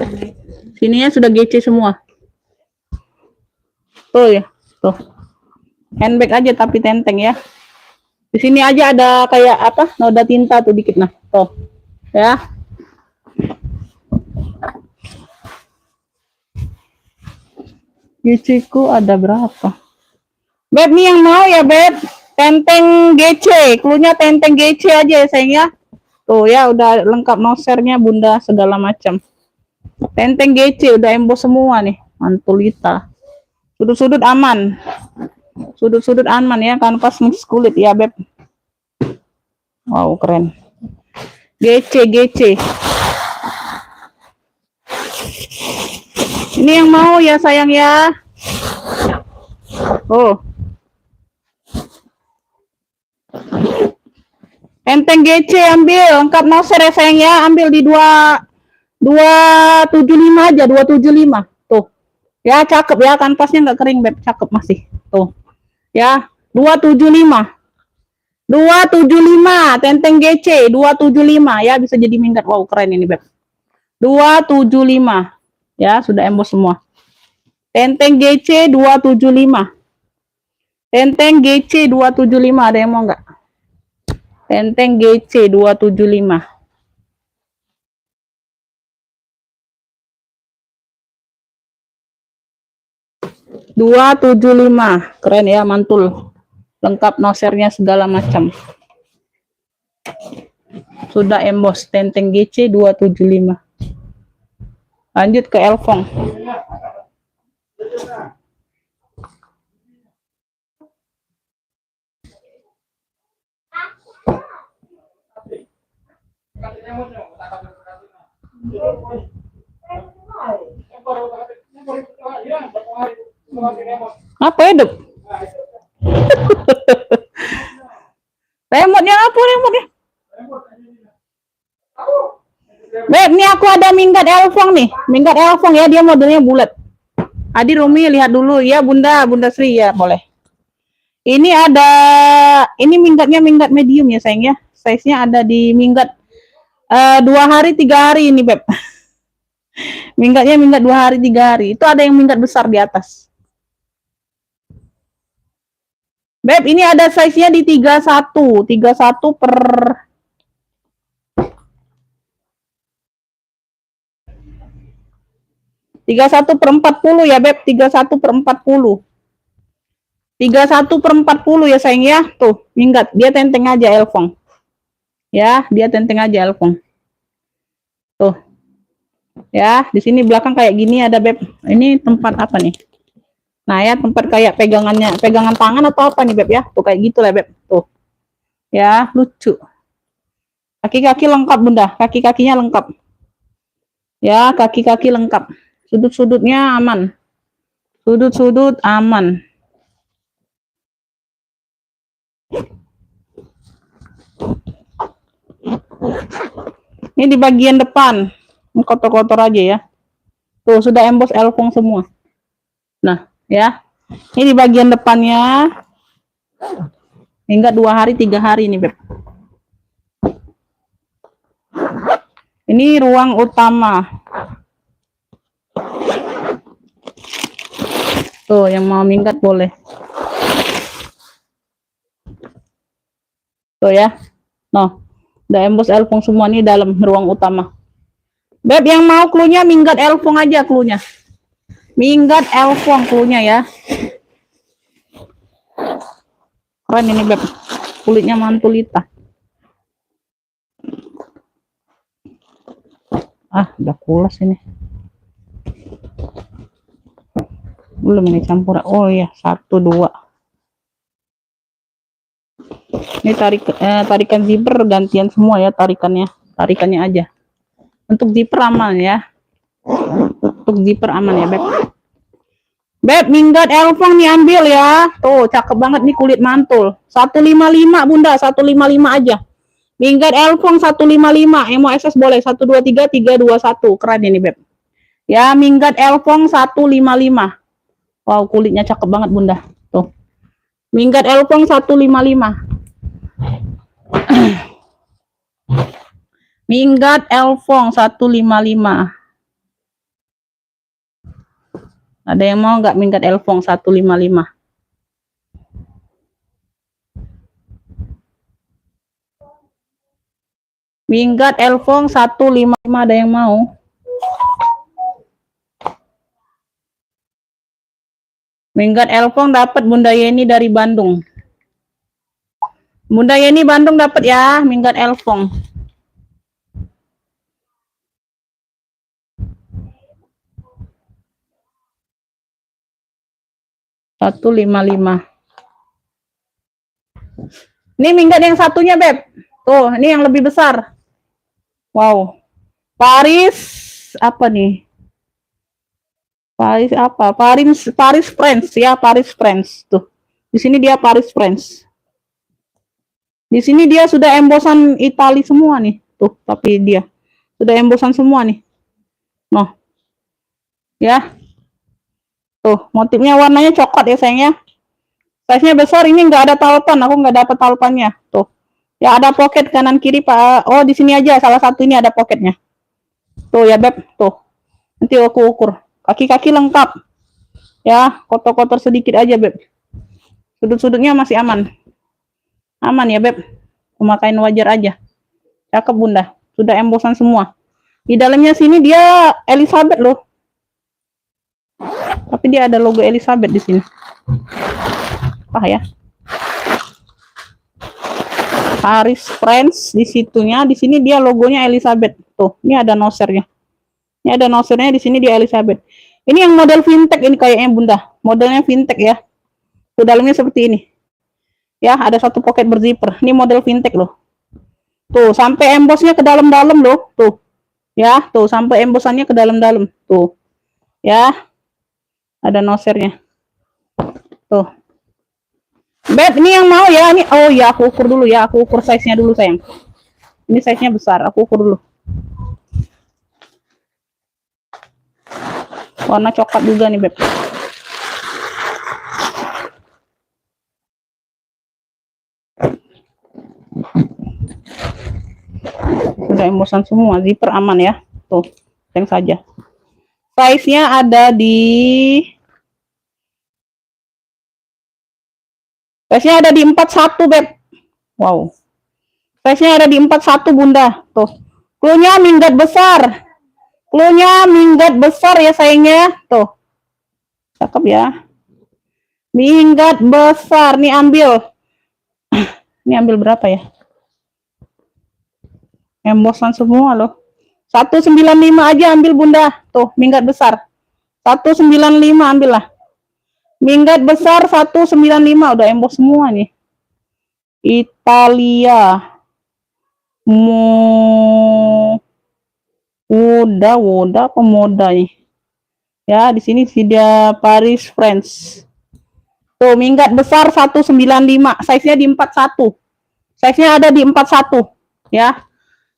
Sininya sudah GC semua. Tuh ya. Tuh. Handbag aja tapi tenteng ya. Di sini aja ada kayak apa? Noda tinta tuh dikit nah. Tuh. Ya. GC ku ada berapa? Beb nih yang mau ya, Beb. Tenteng GC, klunya tenteng GC aja ya sayang ya. Tuh ya udah lengkap nosernya Bunda segala macam. Tenteng GC udah emboss semua nih, mantulita. Sudut-sudut aman. Sudut-sudut aman ya, kanvas mix kulit ya, Beb. Wow, keren. GC GC. Ini yang mau ya sayang ya. Oh. Enteng GC ambil, lengkap noser ya sayang ya, ambil di 275 aja, 275. Tuh. Ya, cakep ya, kanvasnya nggak kering, Beb, cakep masih. Tuh. Ya, 275. 275, Tenteng GC 275 ya, bisa jadi minggat. Wow, keren ini, Beb. 275. Ya, sudah emboss semua. Tenteng GC 275. Tenteng GC 275, ada yang mau nggak? Tenteng GC 275. Keren ya, mantul. Lengkap nosernya segala macam. Sudah emboss Tenteng GC 275. Lanjut ke Elfong. Apa hidup? Remote-nya apa remote-nya? Beb, nih aku ada minggat Elfong nih. Minggat Elfong ya, dia modelnya bulat. Adi Rumi lihat dulu ya, Bunda Sri ya, boleh. Ini ada, ini minggatnya minggat medium ya sayang ya. Size-nya ada di minggat 2 hari 3 hari ini, Beb. Minggatnya minggat 2 hari 3 hari. Itu ada yang minggat besar di atas. Beb, ini ada size-nya di 31 per 31 per 40 ya, Beb. 31 per 40. 31 per 40 ya sayang ya. Tuh, minggat. Dia tenteng aja Elfong. Ya, dia tenteng aja Elfong. Tuh. Ya, di sini belakang kayak gini ada, Beb. Ini tempat apa nih? Nah, ya tempat kayak pegangan tangan atau apa nih, Beb ya? Tuh kayak gitu lah, Beb. Tuh. Ya, lucu. Kaki-kaki lengkap, Bunda. Kaki-kakinya lengkap. Ya, kaki-kaki lengkap. Sudut-sudutnya aman. Sudut-sudut aman. Ini di bagian depan. Kotor-kotor aja ya. Tuh, sudah emboss Elfong semua. Nah, ya. Ini di bagian depannya. Hingga 2 hari 3 hari ini, Beb. Ini ruang utama. Tuh, yang mau minggat boleh. Tuh ya. Noh, udah emboss Elfong semua nih dalam ruang utama. Beb, yang mau cluenya minggat Elfong aja cluenya. Minggat Elfong cluenya ya. Keren ini, Beb. Kulitnya mantulita. Ah, udah kulas ini. Belum ini campur. Oh ya, 1 2. Ini tarikan zipper gantian semua ya tarikannya. Tarikannya aja. Untuk zipper aman ya. Untuk zipper aman ya, Beb. Beb, minggat Elfong nih ambil ya. Tuh, cakep banget nih kulit mantul. 155, Bunda, 155 aja. Minggat Elfong 155. Yang mau SS boleh 123 321. Keren ini, Beb. Ya, minggat Elfong 155. Wow, kulitnya cakep banget, Bunda. Tuh. Minggat Elfong 155. Minggat Elfong 155. Ada yang mau nggak minggat Elfong 155? Minggat Elfong 155, ada yang mau? Minggat Elfong dapat Bunda Yeni dari Bandung. Bunda Yeni Bandung dapat ya, minggat Elfong. Satu lima lima. Ini minggat yang satunya, Beb. Tuh, ini yang lebih besar. Wow. Paris apa nih? Paris apa? Paris France ya, Paris France. Tuh. Di sini dia Paris France. Di sini dia sudah embossan Itali semua nih. Tuh, tapi dia sudah embossan semua nih. Noh. Ya. Tuh, motifnya warnanya coklat ya, sayang ya. Size-nya besar, ini nggak ada talpan, aku nggak dapat talpannya. Tuh. Ya ada pocket kanan kiri, Pak. Oh, di sini aja salah satu ini ada pocketnya. Tuh ya, Beb. Tuh. Nanti aku ukur. Kaki-kaki lengkap. Ya, kotor-kotor sedikit aja, Beb. Sudut-sudutnya masih aman. Aman ya, Beb. Pemakaian wajar aja. Cakep, Bunda. Sudah embosan semua. Di dalamnya sini dia Elizabeth loh. Tapi dia ada logo Elizabeth di sini. Apa ya? Paris France di situnya, di sini dia logonya Elizabeth. Tuh, ini ada nosernya. Ini ada nosernya, di sini dia Elizabeth. Ini yang model fintech ini kayaknya, Bunda. Modelnya fintech ya. Tuh dalamnya seperti ini. Ya, ada satu pocket berzipper. Ini model fintech loh. Tuh, sampai embossnya ke dalam-dalam loh. Tuh. Ya, tuh sampai embossannya ke dalam-dalam. Tuh. Ya. Ada nosernya. Tuh. Beb, ini yang mau ya. Ini oh ya, aku ukur dulu ya. Aku ukur size-nya dulu, sayang. Ini size-nya besar, aku ukur dulu. Warna coklat juga nih, Beb. Udah embosan semua, zipper aman ya. Tuh, yang saja. Size-nya ada di Size-nya ada di 41, Beb. Wow. Size-nya ada di 41, Bunda. Tuh. Cluenya minggat besar. Cluenya minggat besar ya, sayangnya. Tuh. Cakep ya. Minggat besar. Nih ambil. Ini ambil berapa ya? Embosan semua loh. 195 aja ambil, Bunda. Tuh, minggat besar. 195 ambil lah. Minggat besar 195 udah emboss semua nih. Italia. Woda pemoda nih. Ya, di sini dia Paris France. Tuh, minggat besar 195. Size-nya di 41. Size-nya ada di 41, ya.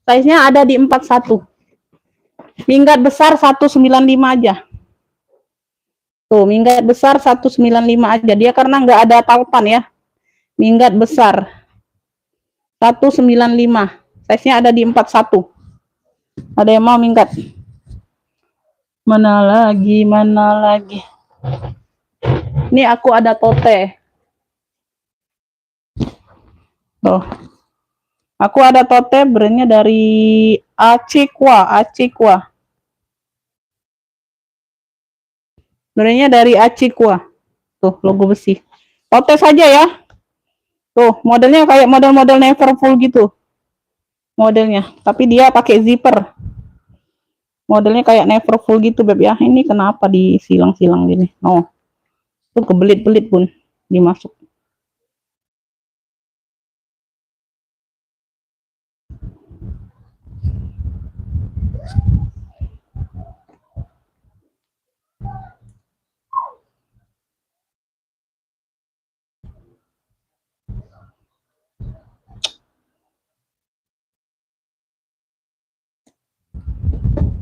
Size-nya ada di 41. Minggat besar 195 aja. Tuh, minggat besar 195 aja. Dia karena nggak ada tautan ya. Minggat besar 195. Size-nya ada di 41. Ada yang mau minggat? Mana lagi? Ini aku ada tote. Tuh. Aku ada tote brandnya dari Acikwa. Brandnya dari Acikwa. Tuh, logo besi. Tote saja ya. Tuh, modelnya kayak model-model Neverfull gitu. Modelnya, tapi dia pakai zipper. Modelnya kayak Neverfull gitu, Beb ya. Ini kenapa disilang-silang gini? Oh. Tuh kebelit-belit, Bun. Dimasuk.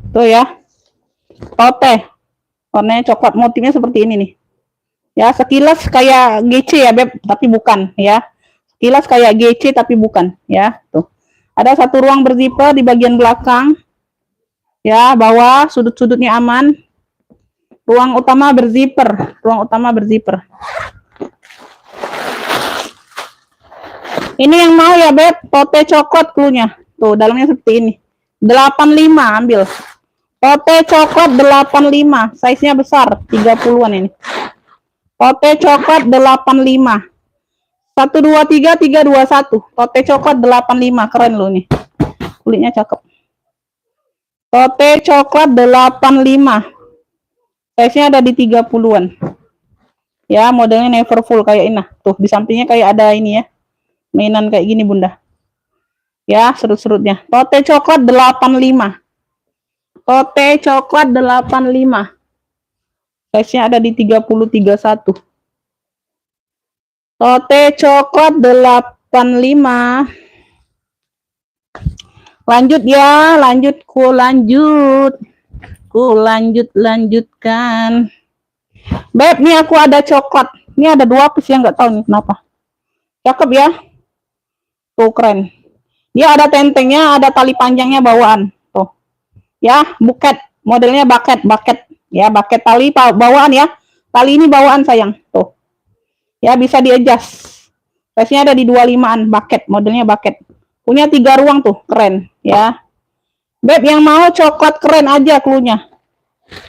Tuh ya. Tote. Warnanya coklat, motifnya seperti ini nih. Ya, sekilas kayak GC ya, Beb, tapi bukan ya. Sekilas kayak GC tapi bukan ya. Tuh. Ada satu ruang berzipper di bagian belakang. Ya, bawah sudut-sudutnya aman. Ruang utama berzipper. Ini yang mau ya, Beb, tote coklat cluenya. Tuh, dalamnya seperti ini. 85 ambil. Tote coklat 85, size-nya besar, 30-an ini. Tote coklat 85. 123 321. Tote coklat 85, keren loh nih. Kulitnya cakep. Tote coklat 85. Size-nya ada di 30-an. Ya, modelnya Neverfull kayak ini. Tuh, di sampingnya kayak ada ini ya. Mainan kayak gini, Bunda. Ya, serut-serutnya. Tote coklat 85. Tote coklat 85. Size-nya ada di 30-31. Tote coklat 85. Lanjut ya, lanjutkan. Beb, nih aku ada coklat. Ini ada 2 piece yang nggak tahu nih kenapa. Cakep ya. Tuh keren. Dia ada tentengnya, ada tali panjangnya bawaan. Tuh. Ya, buket. Modelnya bucket. Ya, bucket tali bawaan ya. Tali ini bawaan sayang. Tuh. Ya, bisa di-adjust. Size-nya ada di 25-an, bucket, modelnya bucket. Punya 3 ruang tuh, keren ya. Beb yang mau coklat keren aja cluenya.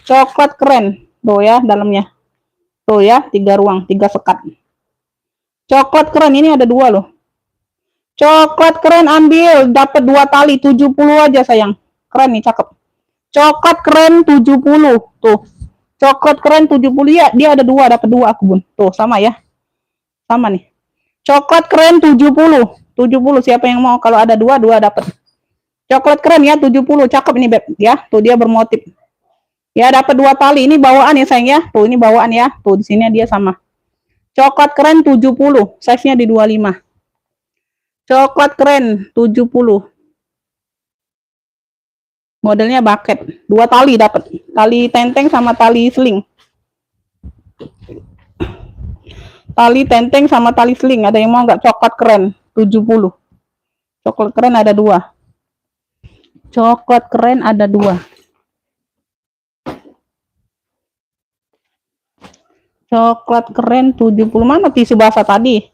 Coklat keren. Tuh ya dalamnya. Tuh ya, 3 ruang, 3 sekat. Coklat keren, ini ada 2 loh. Coklat keren ambil, dapat 2 tali 70 aja sayang. Keren nih, cakep. Coklat keren 70. Tuh. Coklat keren 70 ya, dia ada 2, dapat 2 aku, Bun. Tuh, sama ya. Sama nih. Coklat keren 70. 70 siapa yang mau? Kalau ada 2 dapat. Coklat keren ya 70. Cakep ini Beb ya. Tuh dia bermotif. Ya dapat 2 tali. Ini bawaan ya sayang ya. Tuh ini bawaan ya. Tuh di sini dia sama. Coklat keren 70. Size-nya di 25. Coklat keren 70. Modelnya bucket. 2 tali dapat. Tali tenteng sama tali sling. Tali tenteng sama tali sling. Ada yang mau nggak? Coklat keren 70. Coklat keren ada 2. Coklat keren ada 2. Coklat keren 70. Mana tisu basah tadi?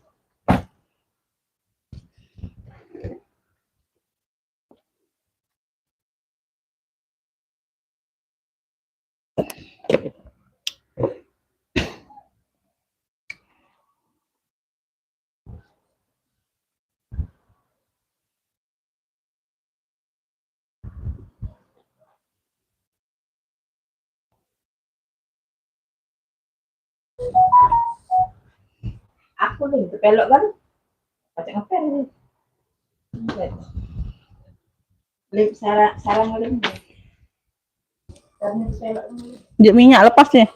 Aku nih, pelok kan? Baca ngepel ini. Lip sarang lip. Karena pelok ini. Minyak lepas ya.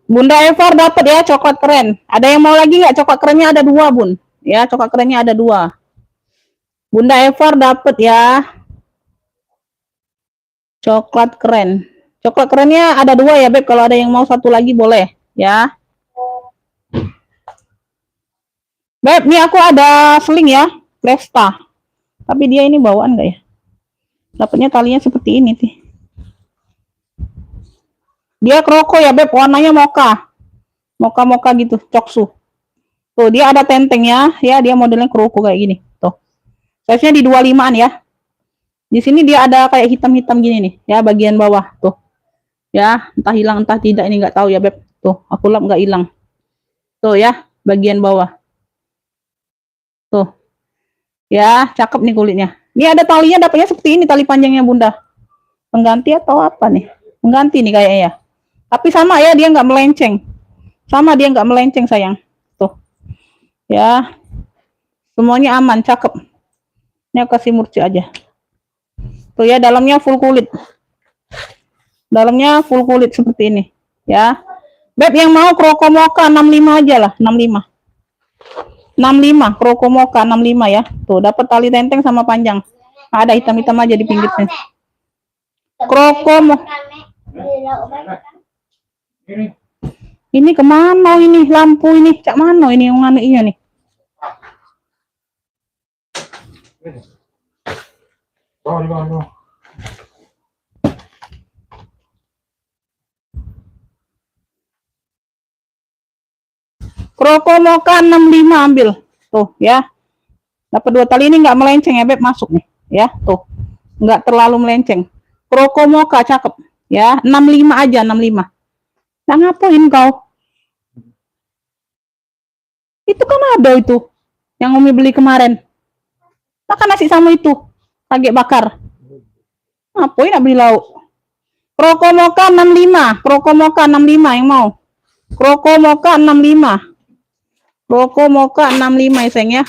Bunda Evar dapat ya coklat keren. Ada yang mau lagi nggak? Coklat kerennya ada 2 Bun. Ya coklat kerennya ada 2. Bunda Evar dapat ya. Coklat keren. Coklat kerennya ada 2 ya Beb. Kalau ada yang mau 1 lagi boleh ya. Beb, nih aku ada sling ya, Cresta. Tapi dia ini bawaan nggak ya? Dapatnya talinya seperti ini sih. Dia kroko ya Beb, warnanya mocha. Mocha gitu, coksu. Tuh, dia ada tentengnya, ya dia modelnya kroko kayak gini. Tuh. Size-nya di 25-an ya. Di sini dia ada kayak hitam-hitam gini nih, ya bagian bawah. Tuh. Ya, entah hilang entah tidak ini nggak tahu ya Beb. Tuh, aku lap nggak hilang. Tuh ya, bagian bawah. Tuh. Ya, cakep nih kulitnya. Ini ada talinya dapatnya seperti ini, tali panjangnya Bunda. Pengganti atau apa nih? Pengganti nih kayaknya ya. Tapi sama ya, dia nggak melenceng. Sama dia nggak melenceng sayang. Tuh. Ya. Semuanya aman, cakep. Ini aku kasih murci aja. Tuh ya, dalamnya full kulit. Dalamnya full kulit seperti ini. Ya. Beb yang mau kroko mocha 65 aja lah, 65. 65, kroko mocha 65 ya. Tuh, dapat tali tenteng sama panjang. Nah, ada hitam-hitam aja di pinggirnya. Kroko mocha. Ini kemana ini lampu ini? Cak mana ini yang anu iya nih? Kroko mocha 65 ambil. Tuh ya. Dapat 2 tali ini nggak melenceng ya Beb, masuk nih. Ya, tuh. Nggak terlalu melenceng. Kroko mocha cakep. Ya, 65 aja, 65. Nah, ngapain kau? Itu kan ada itu. Yang Umi beli kemarin. Makan nasi sama itu. Kaget bakar. Ngapain nak beli lauk? Kroko mocha 65. Kroko mocha 65 yang mau. Kroko mocha 65. Kroko mocha 65 ya sayang ya.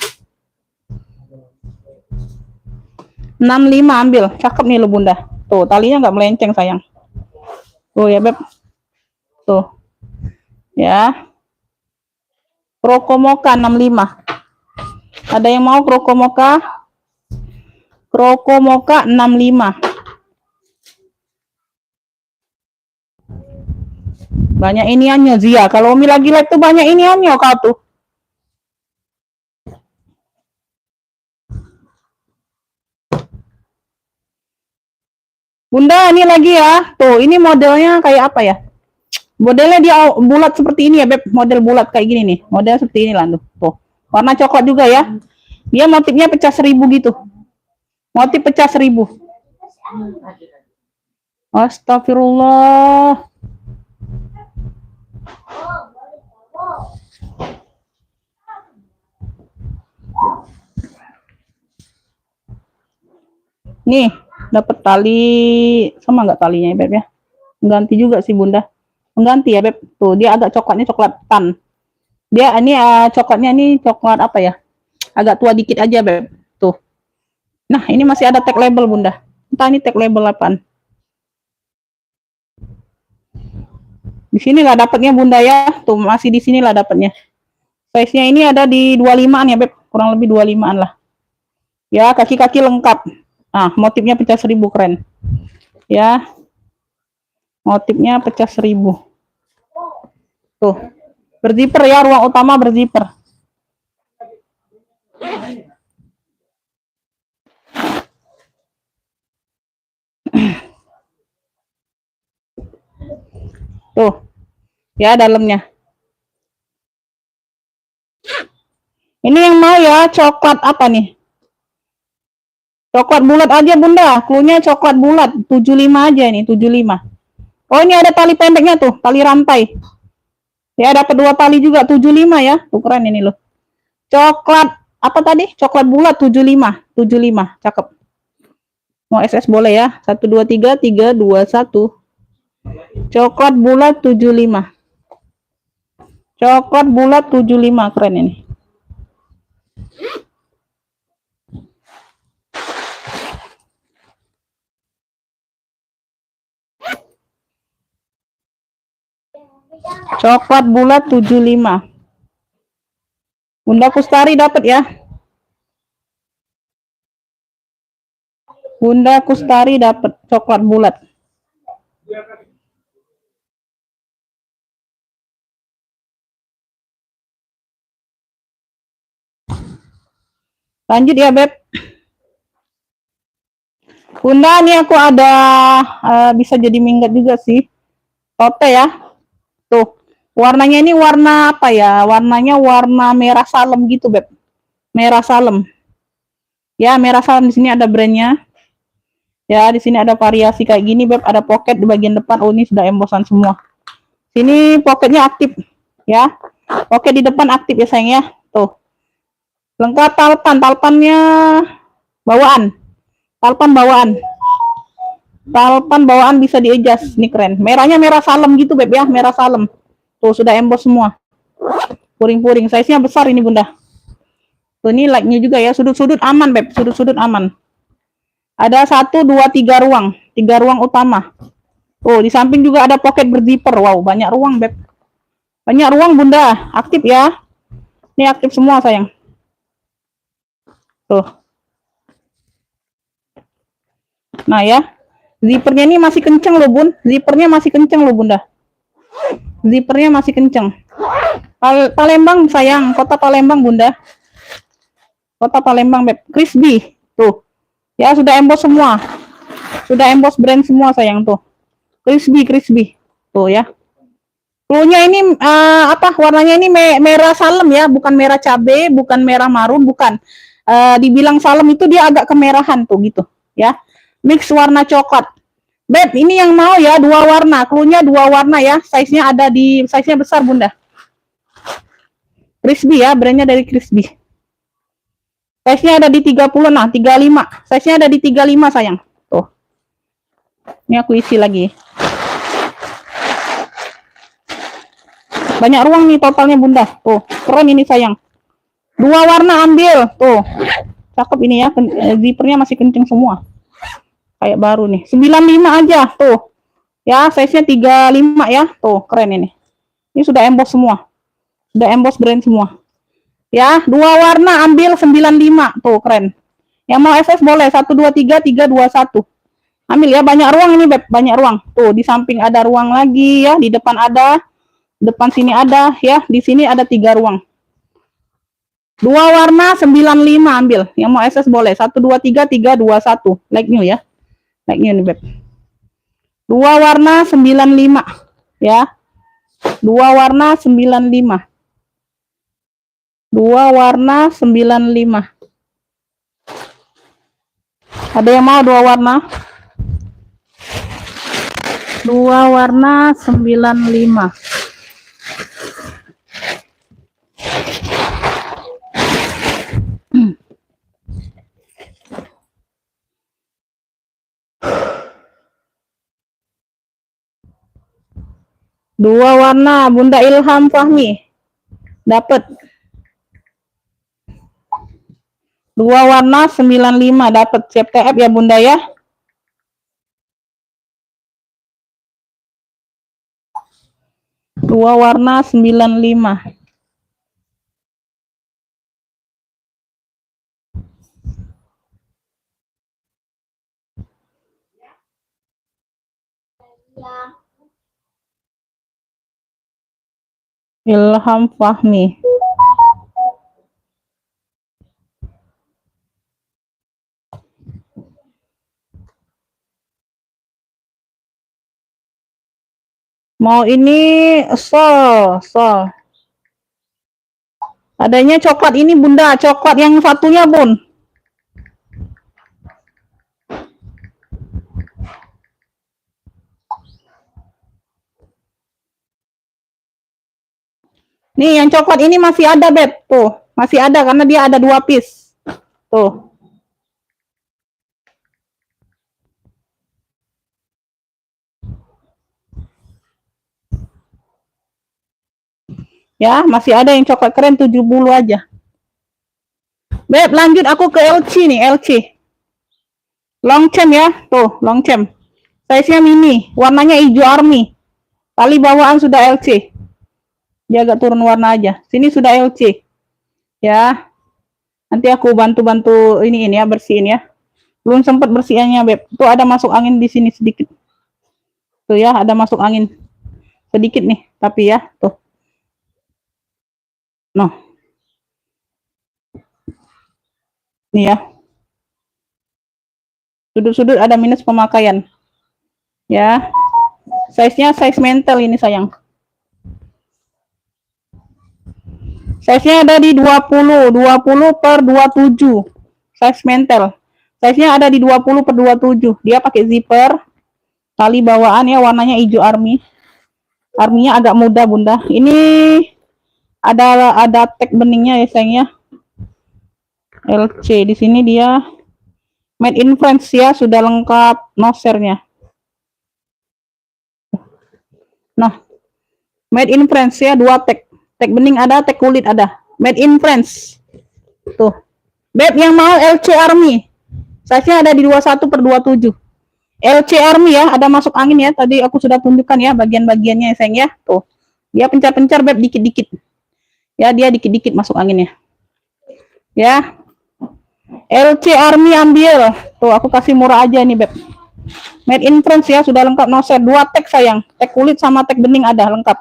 65 ambil. Cakep nih lo Bunda. Tuh, talinya nggak melenceng sayang. Tuh ya Beb. Tuh. Ya. Kroko mocha 65. Ada yang mau kroko mocha? Kroko mocha 65. Banyak iniannya Zia. Kalau Umi lagi live tuh banyak iniannya kau tuh. Bunda, ini lagi ya. Tuh, ini modelnya kayak apa ya? Modelnya dia bulat seperti ini ya, Beb. Model bulat kayak gini nih. Model seperti ini lah tuh. Tuh. Warna coklat juga ya. Dia motifnya pecah 1000 gitu. Motif pecah 1000. Astagfirullah. Nih, dapat tali sama nggak talinya ya, Beb ya? Ganti juga sih Bunda. Mengganti ya, Beb. Tuh, dia agak coklatnya coklat tan. Dia ini coklatnya ini coklat apa ya? Agak tua dikit aja, Beb. Tuh. Nah, ini masih ada tag label, Bunda. Entah ini tag label apaan. Di sini lah dapatnya Bunda ya. Tuh, masih di sini lah dapatnya. Size-nya ini ada di 25-an ya, Beb. Kurang lebih 25-an lah. Ya, kaki-kaki lengkap. Nah, motifnya pecah 1000 keren. Ya. Motifnya pecah 1000. Tuh. Berzipper ya, ruang utama berzipper. Tuh. Ya, dalamnya. Ini yang mau ya, coklat apa nih? Coklat bulat aja Bunda. Cluenya coklat bulat. 75 aja nih, 75. Oh, ini ada tali pendeknya tuh, tali rantai. Ya, dapat 2 tali juga, 75 ya. Tuh keren ini loh. Coklat apa tadi? Coklat bulat 75, 75. Cakep. Mau SS boleh ya. 1 2 3 3 2 1. Coklat bulat 75. Coklat bulat 75 keren ini. Coklat bulat 75. Bunda Kustari dapat ya. Bunda Kustari dapat coklat bulat. Lanjut ya, Beb. Bunda, nih aku ada bisa jadi minggat juga sih. Tote ya. Tuh. Warnanya ini warna apa ya? Warnanya warna merah salem gitu, Beb. Merah salem. Ya, merah salem di sini ada brandnya. Ya, di sini ada variasi kayak gini, Beb. Ada pocket di bagian depan. Oh, ini sudah embosan semua. Sini pocketnya aktif, ya. Pocket di depan aktif ya, sayang ya. Tuh. Lengkap talpan. Talpannya bawaan. Talpan bawaan. Talpan bawaan bisa di-adjust. Ini keren. Merahnya merah salem gitu, Beb ya. Merah salem. Tuh, sudah emboss semua. Puring-puring. Size-nya besar ini, Bunda. Tuh, ini like-nya juga ya. Sudut-sudut aman, Beb. Sudut-sudut aman. Ada 1, 2, 3 ruang. 3 ruang utama. Tuh, di samping juga ada pocket berzipper. Wow, banyak ruang, Beb. Banyak ruang, Bunda. Aktif ya. Ini aktif semua, sayang. Tuh. Nah, ya. Zippernya ini masih kenceng loh, Bun. Zippernya masih kenceng loh, Bunda. Zippernya masih kenceng. Palembang, sayang. Kota Palembang, Bunda. Kota Palembang, Beb. Crispy. Tuh. Ya, sudah emboss semua. Sudah emboss brand semua, sayang. Tuh. Crispy. Tuh ya. Cluenya ini apa? Warnanya ini merah salem ya. Bukan merah cabe, bukan merah marun, bukan. Dibilang salem itu dia agak kemerahan tuh gitu. Ya. Mix warna coklat. Beb, ini yang mau ya 2 warna. Cluenya 2 warna ya. Size-nya ada di size-nya besar, Bunda. Crispy ya, brandnya dari Crispy. Size-nya ada di 30, nah 35. Size-nya ada di 35, sayang. Tuh. Ini aku isi lagi. Banyak ruang nih totalnya, Bunda. Tuh, keren ini, sayang. 2 warna ambil. Tuh. Cakep ini ya. Zippernya masih kenceng semua. Kayak baru nih. 95 aja. Tuh. Ya, size-nya 35 ya. Tuh, keren ini. Ini sudah emboss semua. Sudah emboss brand semua. Ya, 2 warna ambil 95. Tuh, keren. Yang mau SS boleh. 1 2 3 3 2 1. Ambil ya, banyak ruang ini Beb, banyak ruang. Tuh, di samping ada ruang lagi ya, di depan ada, depan sini ada ya, di sini ada 3 ruang. 2 warna 95 ambil. Yang mau SS boleh. 1 2 3 3 2 1. Like new ya. Like new nih Beb. 2 warna 95 ya. 2 warna 95. 2 warna 95. Ada yang mau 2 warna? 2 warna 95. Dua warna Bunda Ilham Fahmi dapat. 2 warna 95 dapat. Siap TF ya Bunda ya. Dua warna 95. Ilham Fahmi. Mau ini sol. Adanya coklat ini Bunda, coklat yang satunya Bun. Nih yang coklat ini masih ada Beb, tuh. Masih ada karena dia ada 2 piece. Tuh. Ya, masih ada yang coklat keren 70 aja. Beb, lanjut aku ke LC nih, LC. Long chain ya, tuh, long chain. Size-nya mini, warnanya hijau army. Tali bawaan sudah LC. Dia agak turun warna aja. Sini sudah LC. Ya. Nanti aku bantu-bantu ini ya, bersihin ya. Belum sempat bersihannya, Beb. Tuh ada masuk angin di sini sedikit. Tuh ya, ada masuk angin. Sedikit nih, tapi ya, tuh. Nah. Nih ya. Sudut-sudut ada minus pemakaian. Ya. Size-nya size mental ini sayang. Size-nya ada di 20 per 27. Size mental. Size-nya ada di 20 per 27. Dia pakai zipper. Tali bawaan ya, warnanya hijau army. Arminya agak muda Bunda. Ini ada tag beningnya ya sayangnya. LC di sini dia made in France ya, sudah lengkap nosernya. Nah, made in France ya, 2 tag. Tag bening ada, tag kulit ada. Made in France. Tuh. Beb yang mau LC Army. Size-nya ada di 21 per 27. LC Army ya, ada masuk angin ya. Tadi aku sudah tunjukkan ya bagian-bagiannya ya sayang ya. Tuh. Dia pencar-pencar Beb dikit-dikit. Ya, dia dikit-dikit masuk anginnya. Ya. LC Army ambil. Tuh, aku kasih murah aja nih, Beb. Made in France ya, sudah lengkap noser. 2 tag sayang. Tag kulit sama tag bening ada lengkap.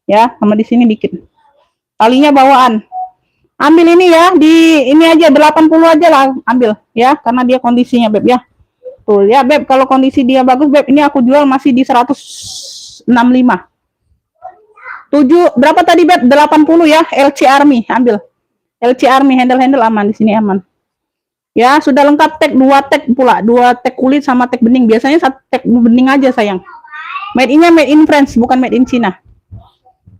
Ya, sama di sini dikit. Talinya bawaan. Ambil ini ya, di ini aja 80 aja lah ambil ya, karena dia kondisinya Beb ya. Tuh ya Beb, kalau kondisi dia bagus Beb, ini aku jual masih di 165. 7 berapa tadi Beb? 80 ya, LC Army ambil. LC Army handle aman di sini aman. Ya, sudah lengkap tag 2 tag pula, 2 tag kulit sama tag bening. Biasanya 1 tag bening aja sayang. Made in France, bukan made in China.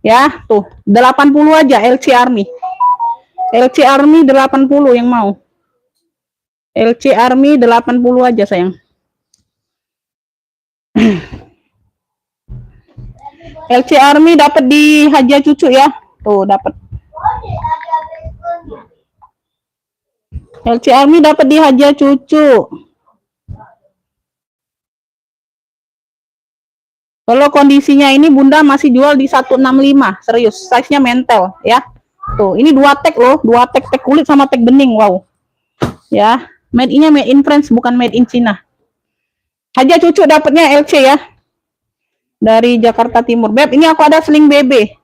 Ya, tuh 80 aja LC Army. LC Army 80 yang mau. LC Army 80 aja sayang. LC Army dapat di Haja Cucu ya. Tuh dapat. LC Army dapat di Haja Cucu. Kalau kondisinya ini Bunda masih jual di 165, serius. Size-nya mentel ya. Tuh, ini 2 tag loh, 2 tag kulit sama tag bening. Wow. Ya, made in France bukan made in China. Haja cucu dapatnya LC ya. Dari Jakarta Timur. Beb, ini aku ada sling BB.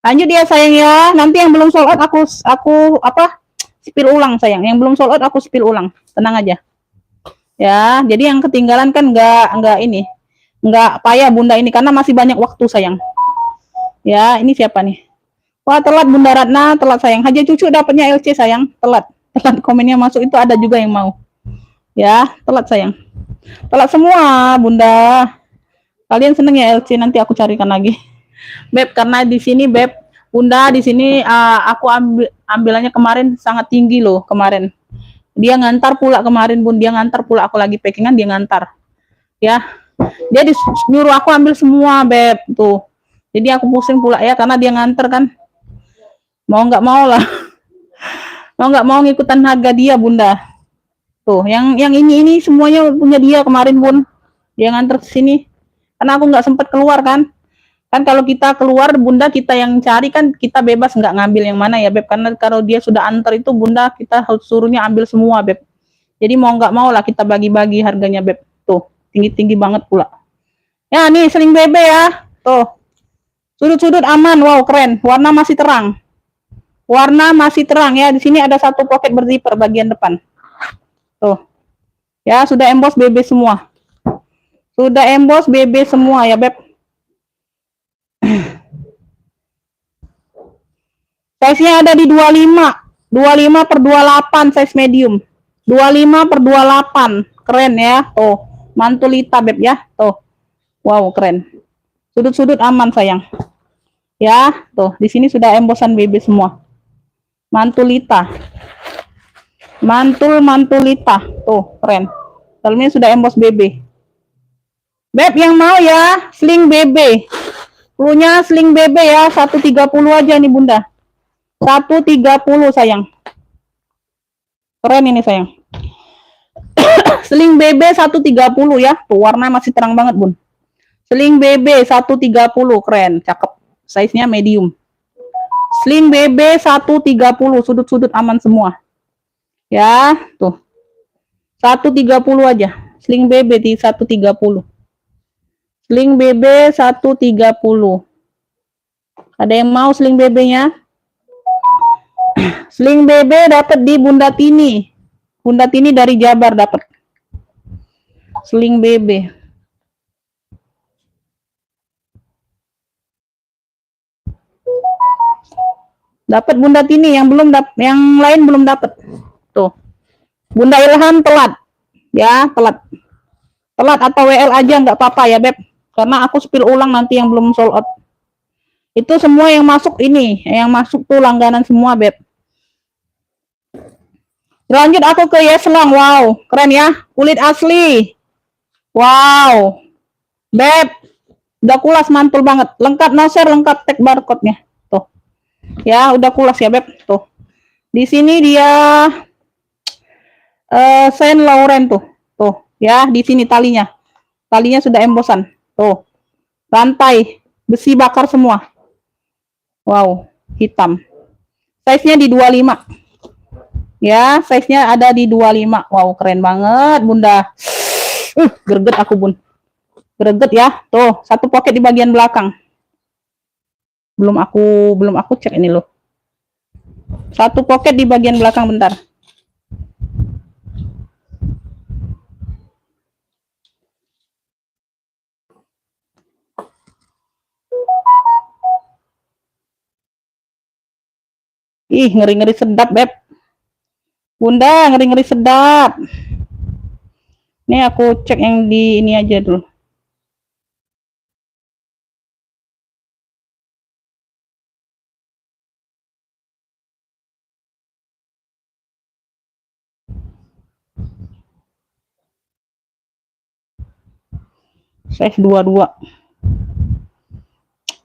Lanjut ya sayang ya. Nanti yang belum sold out aku apa? Spill ulang sayang. Yang belum sold out aku spill ulang. Tenang aja. Ya, jadi yang ketinggalan kan enggak ini. Enggak payah Bunda ini karena masih banyak waktu sayang. Ya, ini siapa nih? Wah, telat Bunda Ratna, telat sayang. Haja cucu dapatnya LC sayang. Telat. Telat komennya masuk itu ada juga yang mau. Ya, telat sayang. Telat semua, Bunda. Kalian seneng ya LC, nanti aku carikan lagi. Beb, karena di sini Beb, Bunda di sini aku ambilannya kemarin sangat tinggi loh kemarin. Dia ngantar pula kemarin Bun, dia ngantar pula aku lagi packingan dia ngantar. Ya. Dia nyuruh aku ambil semua Beb tuh. Jadi aku pusing pula ya karena dia ngantar kan. Mau nggak mau lah. Mau nggak mau ngikutan harga dia Bunda. Tuh, yang ini semuanya punya dia kemarin Bun. Dia ngantar ke sini. Karena aku nggak sempat keluar kan. Kan kalau kita keluar Bunda kita yang cari kan kita bebas nggak ngambil yang mana ya Beb. Karena kalau dia sudah antar itu Bunda kita harus suruhnya ambil semua Beb. Jadi mau nggak mau lah kita bagi-bagi harganya Beb. Tuh, tinggi-tinggi banget pula. Ya nih sling BB ya. Tuh. Sudut-sudut aman. Wow, keren. Warna masih terang. Warna masih terang ya. Di sini ada satu pocket berzipper bagian depan. Tuh. Ya, sudah emboss BB semua. Sudah emboss BB semua ya, Beb. Size-nya ada di 25. 25 per 28 size medium. 25 per 28. Keren ya. Tuh. Mantulita, Beb ya. Tuh. Wow, keren. Sudut-sudut aman, sayang. Ya, tuh. Di sini sudah embossan BB semua. Mantulita. Mantulita. Tuh, keren. Dalamnya sudah emboss BB. Beb yang mau ya, sling BB. Cluenya sling BB ya, 130 aja nih Bunda. 130 sayang. Keren ini sayang. Sling BB 130 ya. Tuh warna masih terang banget, Bun. Sling BB 130, keren, cakep. Size-nya medium. Sling BB 130, sudut-sudut aman semua. Ya, tuh. 130 aja. Sling BB di 130. Sling BB 130. Ada yang mau sling BB-nya? Sling BB dapat di Bunda Tini. Bunda Tini dari Jabar dapat. Sling BB. Dapat Bunda Tini, yang belum dapat, yang lain belum dapat. Tuh. Bunda Ilham telat. Ya, telat. Telat atau WL aja nggak apa-apa ya, Beb. Karena aku spill ulang nanti yang belum sold out. Itu semua yang masuk ini, yang masuk tuh langganan semua, Beb. Lanjut aku ke Yeslong. Wow, keren ya. Kulit asli. Wow. Beb, udah kulas mantul banget. Lengkap noser, lengkap tag barcode-nya. Tuh. Ya, udah kulas ya, Beb. Tuh. Di sini dia Saint Laurent tuh. Tuh, ya, di sini talinya. Talinya sudah embossan. Tuh. Rantai besi bakar semua. Wow, hitam. Size-nya di 25. Ya, size-nya ada di 25. Wow, keren banget, Bunda. Greget aku, Bun. Greget ya. Tuh, satu pocket di bagian belakang. Belum aku cek ini loh. Satu pocket di bagian belakang, bentar. Ih, ngeri-ngeri sedap, Beb. Bunda, ngeri-ngeri sedap. Ini aku cek yang di ini aja dulu. Size 22.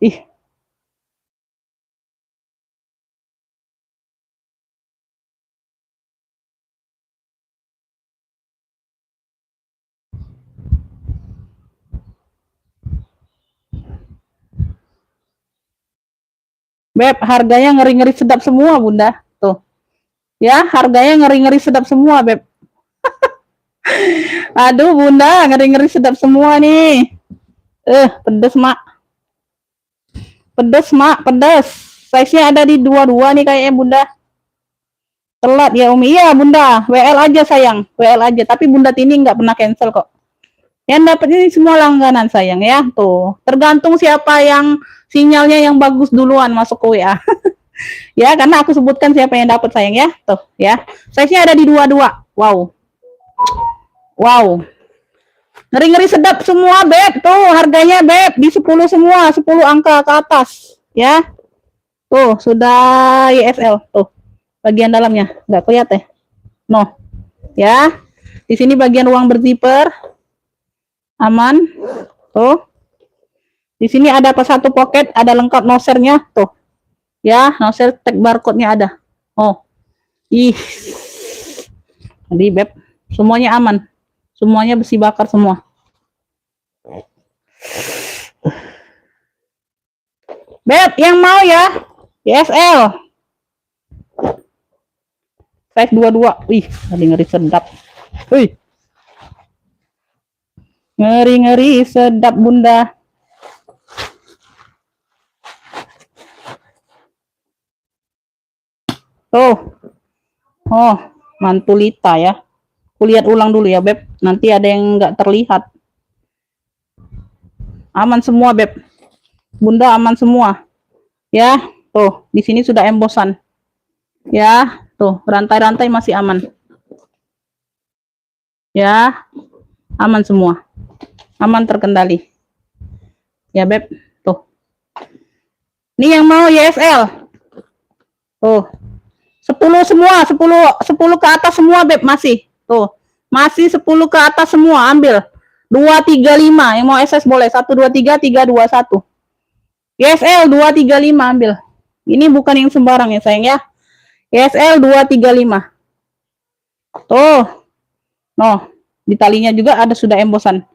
Ih. Beb, harganya ngeri-ngeri sedap semua, Bunda. Tuh. Ya, harganya ngeri-ngeri sedap semua, Beb. Aduh, Bunda, ngeri-ngeri sedap semua nih. Pedes, Mak. Pedes, Mak, pedes. Size-nya ada di 22 nih kayaknya, Bunda. Telat ya, Umi. Iya, Bunda. WL aja, sayang. WL aja. Tapi Bunda Tini nggak pernah cancel kok. Yang dapat ini semua langganan, sayang ya. Tuh. Tergantung siapa yang sinyalnya yang bagus duluan masuk ke WA. Ya, karena aku sebutkan siapa yang dapat, sayang ya. Tuh, ya. Size-nya ada di 22. Wow. Wow. Ngeri-ngeri sedap semua, Beb. Tuh, harganya, Beb, di 10 semua, 10 angka ke atas, ya. Tuh, sudah YSL. Tuh, bagian dalamnya. Nggak kelihatan ya? No. Ya. Di sini bagian ruang berzipper. Aman. Tuh. Di sini ada satu pocket, ada lengkap nosernya. Tuh. Ya, noser tag barcode-nya ada. Oh. Ih. Jadi, Beb, semuanya aman. Semuanya besi bakar semua. Beb, yang mau ya? YSL. Size 22. Wih, ngeri-ngeri sedap. Wih. Ngeri-ngeri sedap, Bunda. Tuh. Oh, mantulita ya. Kulihat ulang dulu ya, Beb. Nanti ada yang nggak terlihat. Aman semua, Beb. Bunda aman semua. Ya, tuh. Di sini sudah embosan. Ya, tuh. Rantai-rantai masih aman. Ya, aman semua. Aman terkendali. Ya, Beb. Tuh. Ini yang mau YSL. Tuh. 10 semua, 10 ke atas semua, Beb, masih. Tuh. Masih 10 ke atas semua, ambil. 235, yang mau SS boleh. 1 2 3 3 2 1. YSL 235 ambil. Ini bukan yang sembarang ya, sayang ya. YSL 235. Tuh. Noh, di talinya juga ada sudah embosan.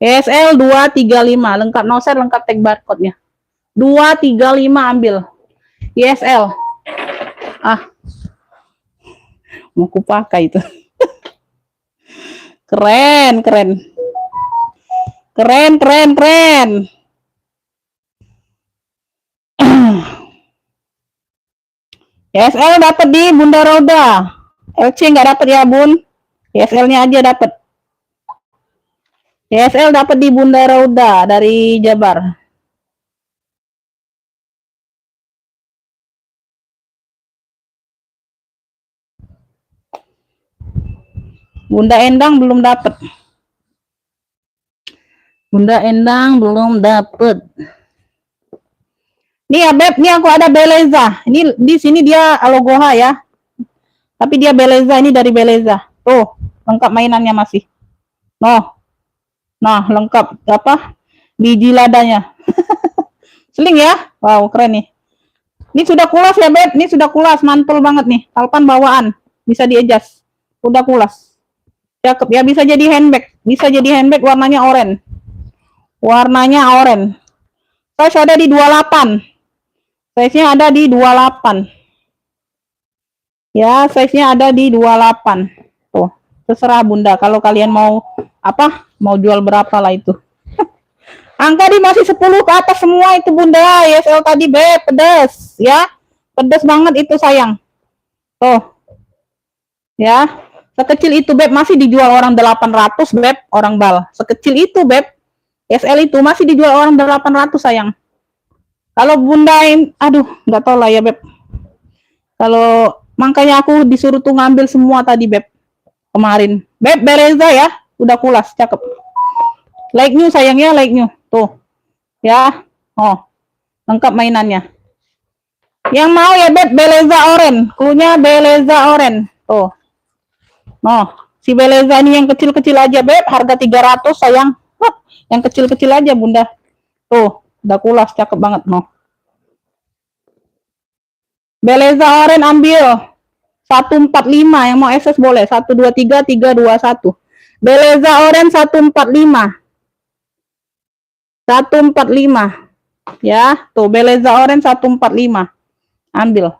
YSL 235, lengkap noser, lengkap tag barcode-nya. 235 ambil. YSL. Ah. Mau kupakai itu. Keren, keren. Keren, keren, keren. YSL dapat di Bunda Roda. LC nggak dapat ya, Bun. YSL-nya aja dapat. YSL dapat di Bunda Roda dari Jabar. Bunda Endang belum dapat. Bunda Endang belum dapat. Nih ya, Beb, nih aku ada Beleza. Ini di sini dia Alogoha ya. Tapi dia Beleza, ini dari Beleza. Tuh, lengkap mainannya masih. Noh. Nah, lengkap apa? Biji ladanya. Seling ya. Wow, keren nih. Ini sudah kulas ya, Beb. Ini sudah kulas, mantul banget nih. Talpan bawaan. Bisa di-adjust. Udah kulas. Cakep ya, bisa jadi handbag. Bisa jadi handbag warnanya oranye. Warnanya oranye. Size ada di 28. Size-nya ada di 28. Ya, size-nya ada di 28. Tuh, terserah Bunda. Kalau kalian mau apa? Mau jual berapa lah itu. Angka di masih 10 ke atas semua itu, Bunda. YSL tadi, Beb, pedes. Ya, pedes banget itu, sayang. Tuh. Ya, sekecil itu, Beb, masih dijual orang 800, Beb, orang bal. Sekecil itu, Beb. YSL itu masih dijual orang 800, sayang. Kalau Bunda, aduh, nggak tahu lah ya, Beb. Kalau makanya aku disuruh tuh ngambil semua tadi, Beb. Kemarin. Beb, Beleza ya. Udah kulas, cakep. Like new, sayangnya, like new. Tuh. Ya. Oh. Lengkap mainannya. Yang mau ya, Beb, Beleza Oren. Cluenya Beleza Oren. Tuh. Oh. Si Beleza ini yang kecil-kecil aja, Beb. Harga 300, sayang. Huh. Yang kecil-kecil aja, Bunda. Tuh. Udah kulas, cakep banget, no. Beleza Oren ambil 145, yang mau SS boleh. 1 2 3 3 2 1. Beleza Oren 145. 145. Ya, tuh Beleza Oren 145. Ambil.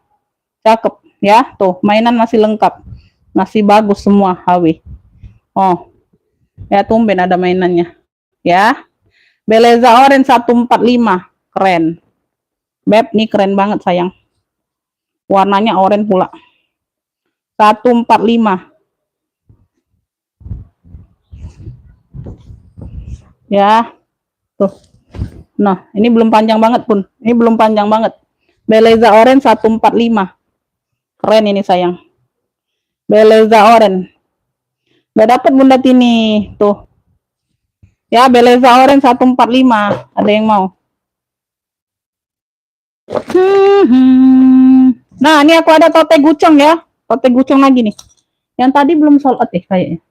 Cakep ya. Tuh, mainan masih lengkap. Masih bagus semua HW. Oh. Ya, tumben ada mainannya. Ya. Beleza Orange 145. Keren. Beb, nih keren banget sayang. Warnanya oranye pula. 145. Ya. Tuh. Nah, ini belum panjang banget pun. Ini belum panjang banget. Beleza Orange 145. Keren ini sayang. Beleza Orange. Gak dapat Bunda Tini. Tuh. Ya, Beleza Orange 145. Ada yang mau? Nah, ini aku ada tote gucong ya. Tote gucong lagi nih. Yang tadi belum sold out kayaknya.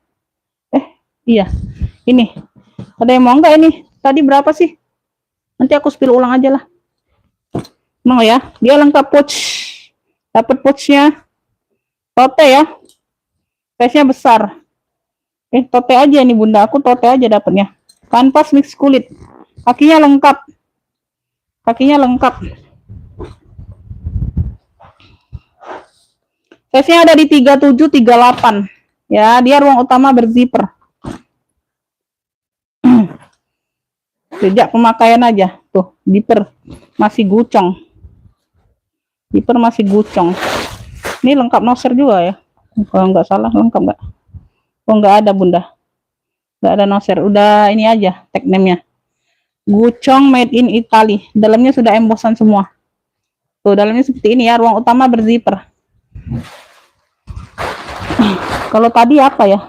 Iya. Ini. Ada yang mau nggak ini? Tadi berapa sih? Nanti aku spill ulang aja lah. Mau ya? Dia lengkap pouch. Dapat pouchnya. Tote ya. Size-nya besar. Tote aja nih Bunda. Aku tote aja dapatnya. Kanvas mix kulit. Kakinya lengkap. Kakinya lengkap. Size-nya ada di 37, 38. Ya, dia ruang utama berzipper. Sejak pemakaian aja. Tuh, zipper masih gucong. Zipper masih gucong. Ini lengkap noser juga ya. Kalau nggak salah lengkap nggak? Oh, nggak ada Bunda. Nggak ada noser. Udah ini aja tag name-nya. Gucong made in Italy. Dalamnya sudah embossan semua. Tuh, dalamnya seperti ini ya. Ruang utama berzipper. Kalau tadi apa ya?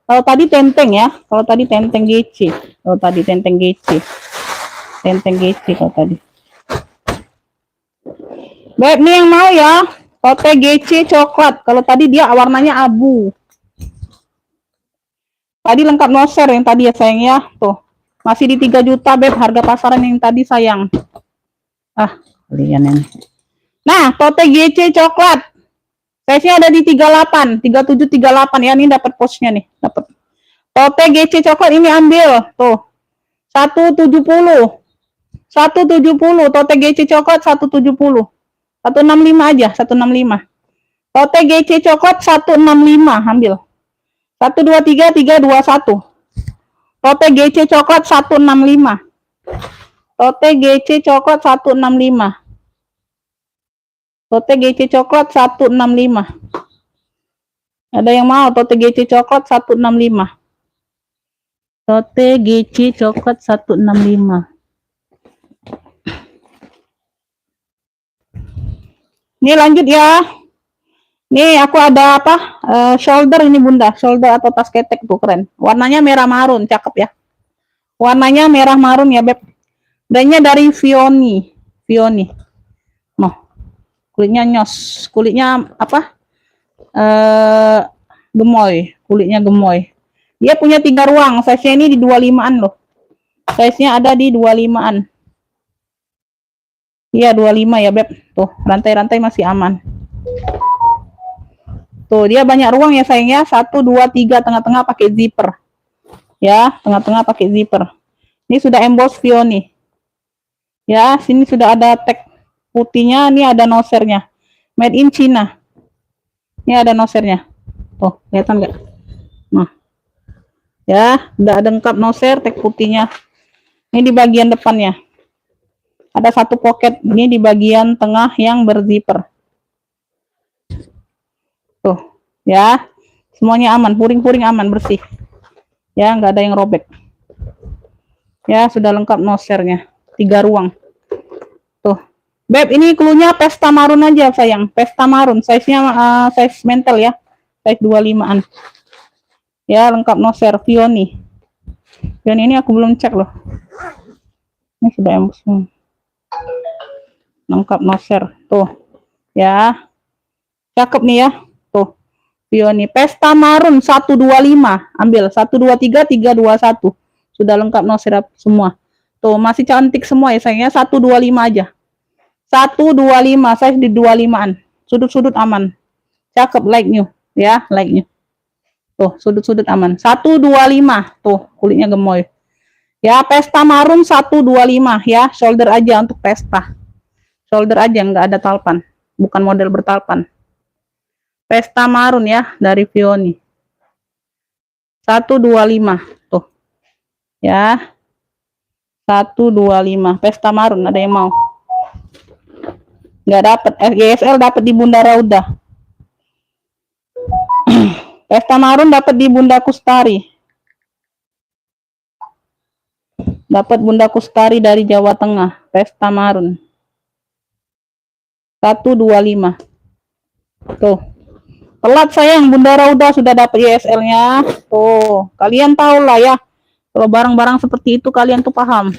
Kalau tadi tenteng ya. Kalau tadi tenteng GC. Kalau tadi tenteng GC. Tenteng GC kalau tadi. Beb, nih yang mau ya. Tote GC coklat. Kalau tadi dia warnanya abu. Tadi lengkap noser yang tadi ya sayang ya. Tuh. Masih di 3 juta Beb. Harga pasaran yang tadi sayang. Ah, kalian ini. Nah, tote GC coklat. Size-nya ada di 38, 37, 38 ya. Ini dapat posnya nih, dapat. Tote GC coklat ini ambil tuh. 170. 170 tote GC coklat 170. 165 aja, 165. Tote GC coklat 165 ambil. 123 321. Tote GC coklat 165. Tote GC coklat 165. Tote GC coklat 165. Ada yang mau tote GC coklat 165. Tote GC coklat 165. Ini lanjut ya. Nih aku ada apa? Shoulder ini Bunda, shoulder atau tas ketek tuh keren. Warnanya merah marun, cakep ya. Warnanya merah marun ya Beb. Brandnya dari Vioni. Vioni. Noh. Kulitnya nyos, kulitnya apa? Gemoy, kulitnya gemoy. Dia punya 3 ruang, size-nya ini di 25-an loh. Size-nya ada di 25-an. Iya 25 ya Beb. Tuh, rantai-rantai masih aman. Tuh, dia banyak ruang ya sayangnya. 1 2 3 tengah-tengah pakai zipper. Ya, tengah-tengah pakai zipper. Ini sudah emboss Vioni. Ya, sini sudah ada tag putihnya, ini ada nosernya. Made in China. Ini ada nosernya. Tuh, kelihatan nggak? Nah. Ya, udah ada lengkap noser, tag putihnya. Ini di bagian depannya. Ada 1 pocket, ini di bagian tengah yang berzipper. Tuh, ya. Semuanya aman, puring-puring aman, bersih. Ya, nggak ada yang robek. Ya, sudah lengkap nosernya. 3 ruang. Tuh. Beb, ini cluenya pesta marun aja sayang. Pesta marun, size-nya size mental ya. Size 25-an. Ya, lengkap noser Vioni. Vioni ini aku belum cek loh. Ini sudah embus. Lengkap noser. Tuh. Ya. Cakep nih ya. Tuh. Vioni pesta marun 125. Ambil 123 321. Sudah lengkap noser semua. Tuh, masih cantik semua ya sayangnya. 125 aja. 125 size di 25-an. Sudut-sudut aman. Cakep, like new ya, like new. Tuh, sudut-sudut aman. 125. Tuh, kulitnya gemoy. Ya, pesta marun 125 ya. Shoulder aja untuk pesta. Shoulder aja, nggak ada talpan. Bukan model bertalpan. Pesta marun ya, dari Vioni. 125 tuh ya, 125. Pesta Marun ada yang mau? Nggak dapat. GSL dapat di Bunda Rauda. Pesta Marun dapat di Bunda Kustari. Dapat Bunda Kustari dari Jawa Tengah. Pesta Marun 125 tuh. Telat sayang, Bunda Rauda sudah dapat GSL-nya. Tuh, kalian tahu lah ya. Kalau barang-barang seperti itu kalian tuh paham.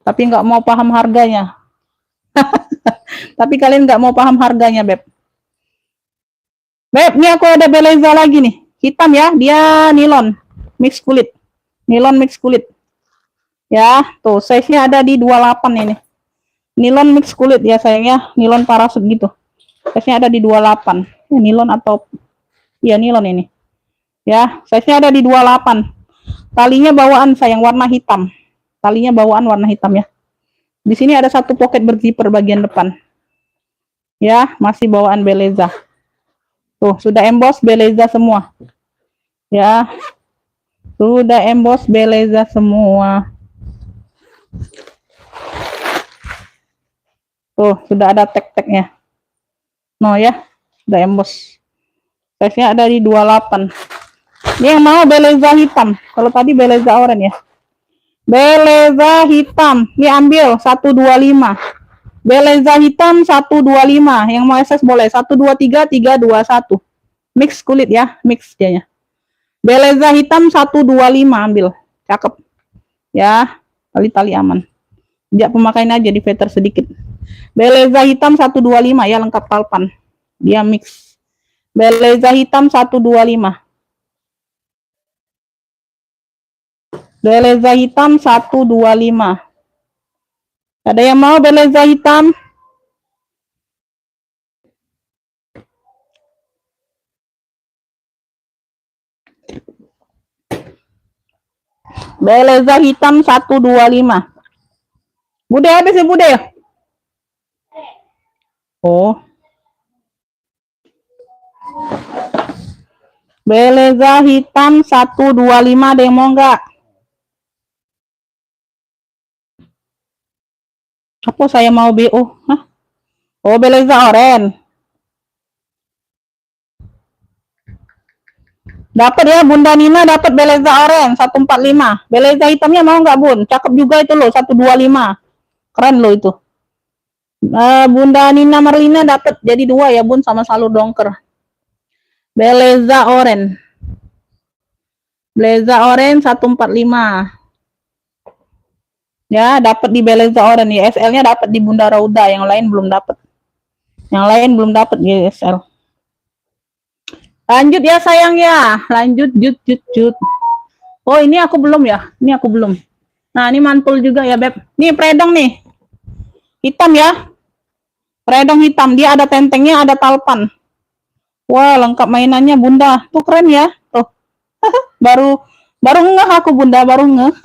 Tapi nggak mau paham harganya. Tapi kalian nggak mau paham harganya, Beb. Beb, ini aku ada Beleza lagi nih. Hitam ya, dia nilon mix kulit. Nilon mix kulit. Ya, tuh size-nya ada di 28 ini. Nilon mix kulit ya sayangnya, nilon parasut gitu. Size-nya ada di 28. Ya, nilon atau ya nilon ini. Ya, size-nya ada di 28. Talinya bawaan sayang, warna hitam. Talinya bawaan warna hitam ya. Di sini ada satu pocket berzipper bagian depan. Ya, masih bawaan Beleza. Tuh, sudah emboss Beleza semua. Ya. Sudah emboss Beleza semua. Tuh, sudah ada tag-tagnya. No ya, sudah emboss. Size-nya ada di 28. Ini yang mau Beleza hitam. Kalau tadi Beleza oranye ya. Beleza hitam. Ini ambil 125. Beleza hitam 125. Yang mau SS boleh 123 321. Mix kulit ya, mix dianya. Beleza hitam 125 ambil. Cakep. Ya, tali-tali aman. Sejak pemakaian aja di veter sedikit. Beleza hitam 125 ya, lengkap talpan. Dia mix. Beleza hitam 125. Beleza hitam 125. Ada yang mau Beleza hitam? Beleza hitam 125. Bude habis ya Bude? Oh. Beleza hitam 125, ada yang mau enggak? Apa saya mau BO? Hah? Oh, Beleza oren. Dapat ya Bunda Nina, dapat Beleza oren 145. Beleza hitamnya mau enggak Bun? Cakep juga itu loh, 125. Keren loh itu. Bunda Nina Marlina dapat jadi 2 ya Bun, sama salur dongker. Beleza oren. Beleza oren 145. Ya, dapat di Beleza oren ya. SL-nya dapat di Bunda Rauda, yang lain belum dapat. Yang lain belum dapat ya SL. Lanjut ya sayang ya. Lanjut jut. Oh, ini aku belum ya. Ini aku belum. Nah, ini mantul juga ya, Beb. Nih predong nih. Hitam ya. Predong hitam, dia ada tentengnya, ada talpan. Wah, lengkap mainannya Bunda. Tuh keren ya. Tuh. baru ngeh aku Bunda, baru ngeh.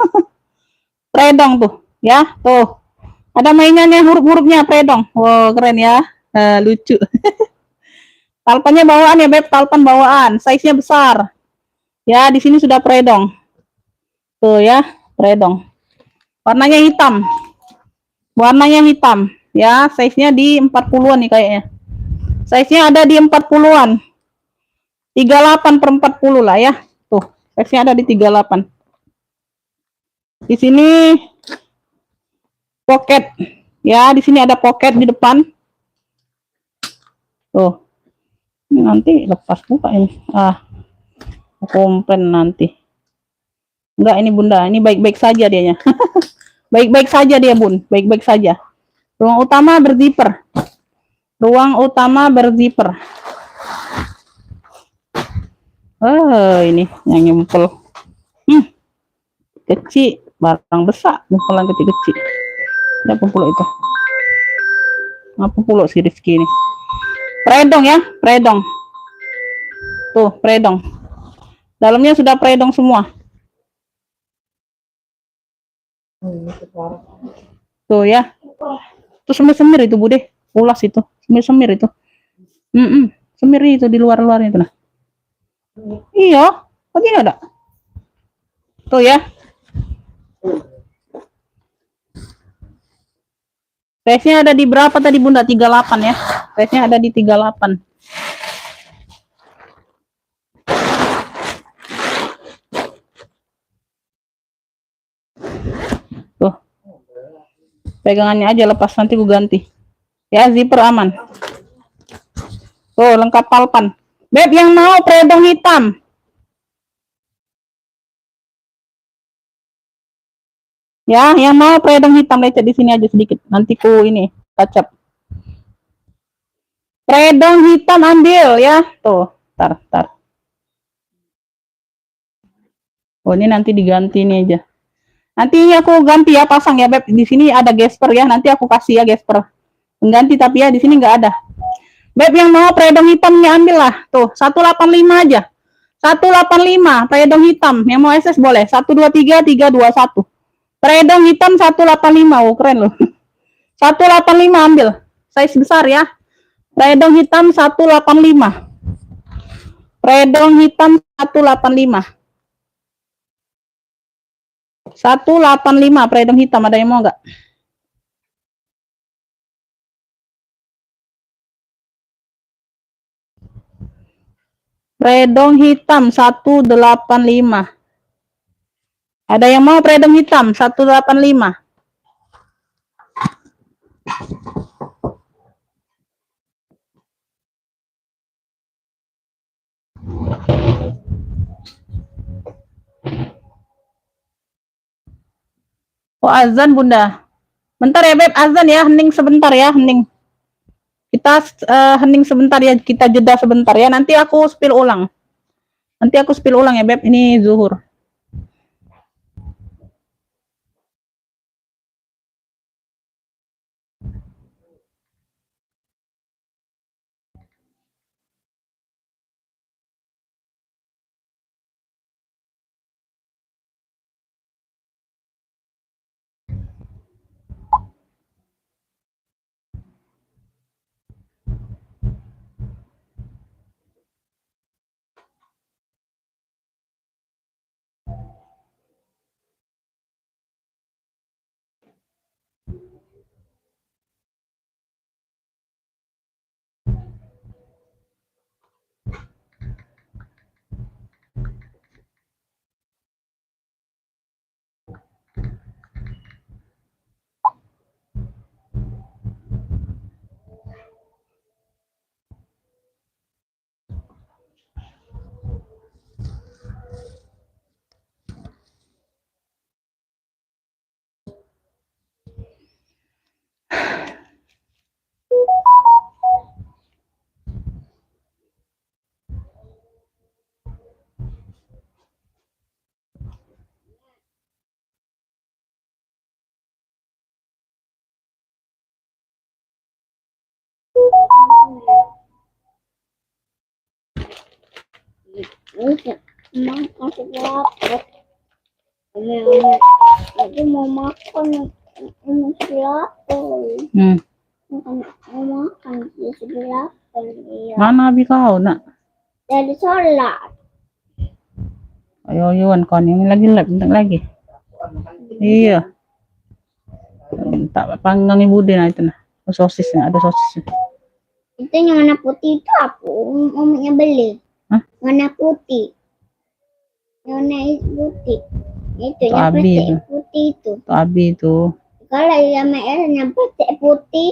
Predong tuh, ya. Tuh. Ada mainannya, huruf-hurufnya predong. Wow, keren ya. Lucu. Talpannya bawaan ya, Beb. Talpan bawaan. Size-nya besar. Ya, di sini sudah predong. Tuh ya, predong. Warnanya hitam. Warnanya hitam. Ya, size-nya di 40-an nih kayaknya. Size-nya ada di 40-an. 38/40 lah ya. Tuh, size-nya ada di 38. Di sini pocket. Ya, di sini ada pocket di depan. Tuh. Ini nanti lepas buka ini. Komplain nanti. Enggak, ini Bunda. Ini baik-baik saja dianya. Baik-baik saja dia, Bun. Baik-baik saja. Ruang utama berzipper. Ruang utama berzipper. Ini yang nyempel. Kecil. Barang besar. Nyempelan kecil-kecil. Apa pula itu? Apa pula si Rizky ini? Predong ya. Predong. Tuh, predong. Dalamnya sudah predong semua. Tuh ya. Tuh semir-semir itu Bude. Ulas itu. Semir-semir itu. Semir itu di luar-luar itu nah. Iya. Oh gini ada. Tuh ya. Size-nya ada di berapa tadi Bunda? 38 ya. Size-nya ada di 38. Tuh. Pegangannya aja, lepas nanti gue ganti. Ya, zipper aman. Tuh, lengkap palpan. Beb yang mau predong hitam. Ya, yang mau predong hitam lecet di sini aja sedikit. Nanti ku ini kacap. Predong hitam ambil ya. Tuh, tar. Oh, ini nanti diganti ini aja. Nanti aku ganti ya, pasang ya, Beb. Di sini ada gesper ya. Nanti aku kasih ya gesper. Pengganti tapi ya di sini nggak ada. Beb yang mau predong hitamnya ambil lah. Tuh, 185 aja. 185 predong hitam. Yang mau SS boleh. 123 321. Predong hitam 185. Oh, keren loh. 185 ambil. Size besar ya. Predong hitam 185. Predong hitam 185. 185 predong hitam, ada yang mau nggak? Predong hitam 185. Ada yang mau predong hitam 185? Oh, azan Bunda. Bentar ya Beb, azan ya, hening sebentar ya, hening. Kita hening sebentar ya, kita jeda sebentar ya. Nanti aku spill ulang. Ya Beb, ini zuhur. Emang masih lapar. Aku mau makan. Masih lapar. Mau makan masih lapar. Mana abi kau nak? Dari sholat. Ayo Yuan kon ini lagi bentar lagi. Iya. Tak panggang ibu deh nah itu nah. Sosisnya ada sosis. Itu yang warna putih itu aku umumnya beli. Hah? Warna putih. Yang warna putih. Itu Itu yang abi plastik itu. putih itu. Itu abi itu. Kalau yang merahnya plastik putih.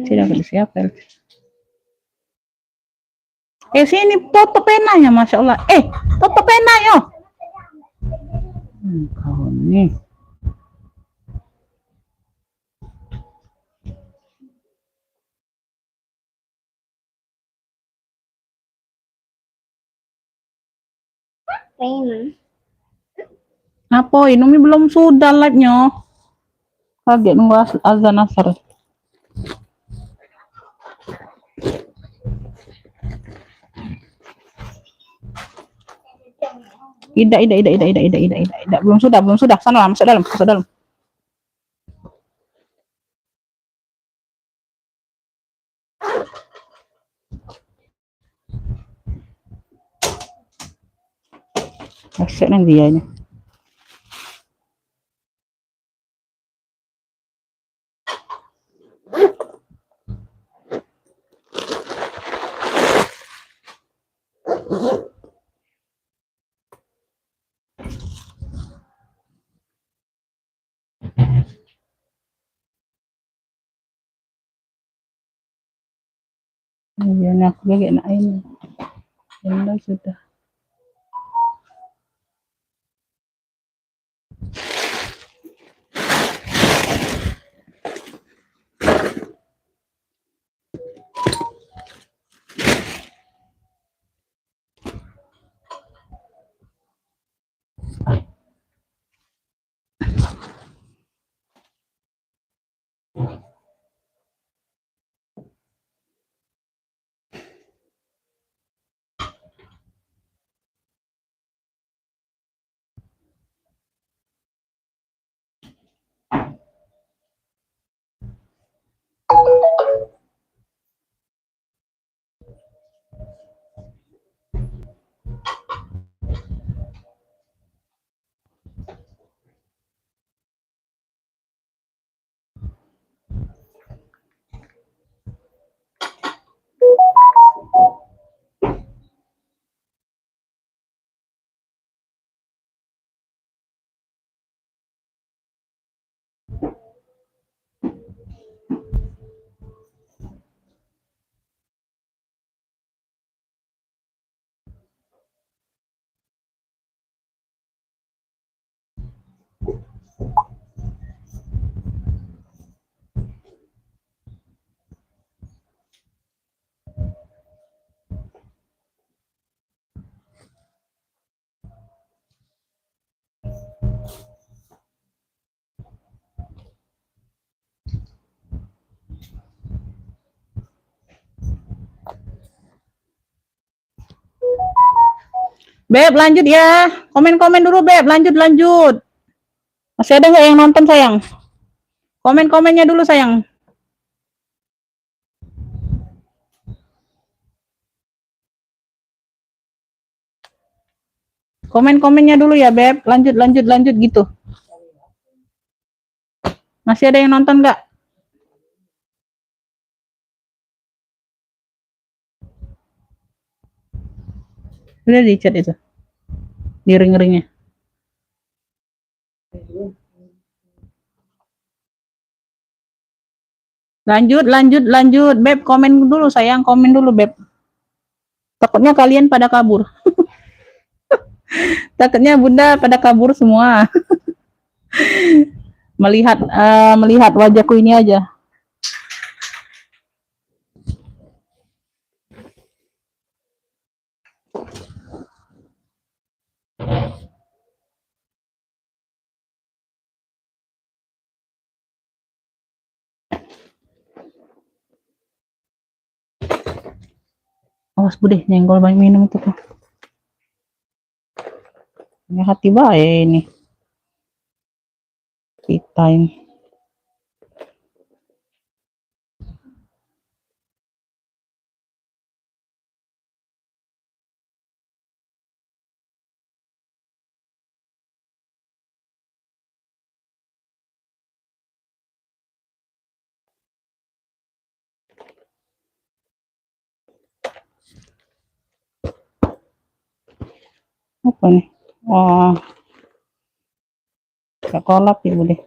Tidak ada siapa. Sini foto penanya, masya Allah. Foto pena yo. Kau nih. Pena. Apa ini belum sudah live-nya. Kaget nunggu azan asar. Tidak. Belum sudah. Sana masuk dalam. Aset nang dianya. Iya, aku lagi enak ini. Ya sudah. Beb, lanjut ya. Komen-komen dulu, Beb. Lanjut. Masih ada nggak yang nonton, sayang? Komen-komennya dulu, sayang. Komen-komennya dulu ya, Beb. Lanjut gitu. Masih ada yang nonton nggak? Udah di chat itu. Di ring-ringnya. Lanjut. Beb, komen dulu, sayang. Komen dulu, Beb. Takutnya kalian pada kabur. Takutnya Bunda pada kabur semua. melihat wajahku ini aja. Awas Bude, nyenggol banyak minum itu tuh. Ini hati baik ini. Kita ini. Apa nih? Wah, gak kolap ya Bude.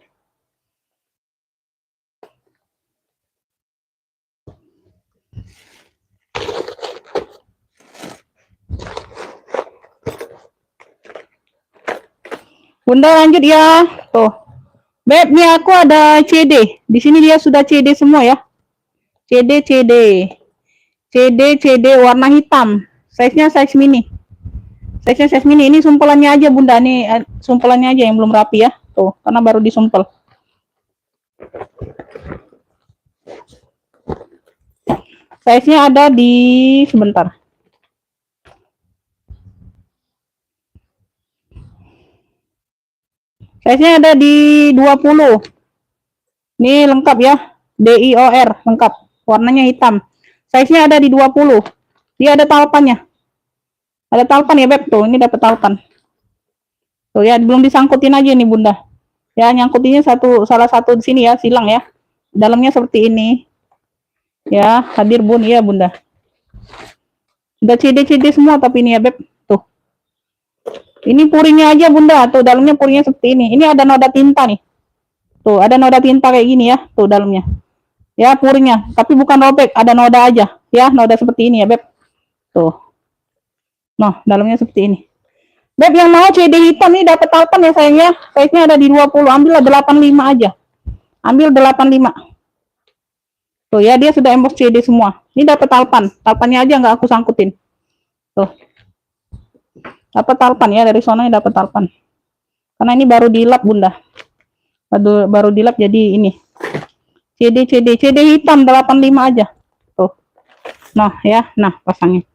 Bunda lanjut ya. Tuh. Beb, nih aku ada CD. Di sini dia sudah CD semua ya. CD warna hitam. Size-nya size mini. Size mini. Ini sumpelannya aja Bunda. Nih sumpelannya aja yang belum rapi ya. Tuh, karena baru disumpel. Size-nya ada di sebentar. Size-nya ada di 20. Ini lengkap ya. DIOR lengkap. Warnanya hitam. Size-nya ada di 20. Dia ada talpannya. Ada talpan ya Beb tuh. Ini dapat talpan. Tuh ya, belum disangkutin aja nih Bunda. Ya, nyangkutinnya salah satu di sini ya, silang ya. Dalamnya seperti ini. Ya, hadir Bun, iya Bunda. Udah CD semua tapi ini ya, Beb. Tuh. Ini puringnya aja Bunda, tuh dalamnya puringnya seperti ini. Ini ada noda tinta nih. Tuh, ada noda tinta kayak gini ya, tuh dalamnya. Ya, puringnya, tapi bukan robek, ada noda aja. Ya, noda seperti ini ya, Beb. Tuh. Nah, dalamnya seperti ini. Beb, yang mau CD hitam nih dapat talpan ya sayangnya. Size-nya ada di 20, ambillah 85 aja. Ambil 85. Tuh ya, dia sudah emboss CD semua. Ini dapat talpan. Talpannya aja nggak aku sangkutin. Tuh. Dapat talpan ya, dari sononya dapat talpan. Karena ini baru dilap Bunda. Baru dilap jadi ini. CD hitam 85 aja. Tuh. Nah, ya. Nah, pasangnya.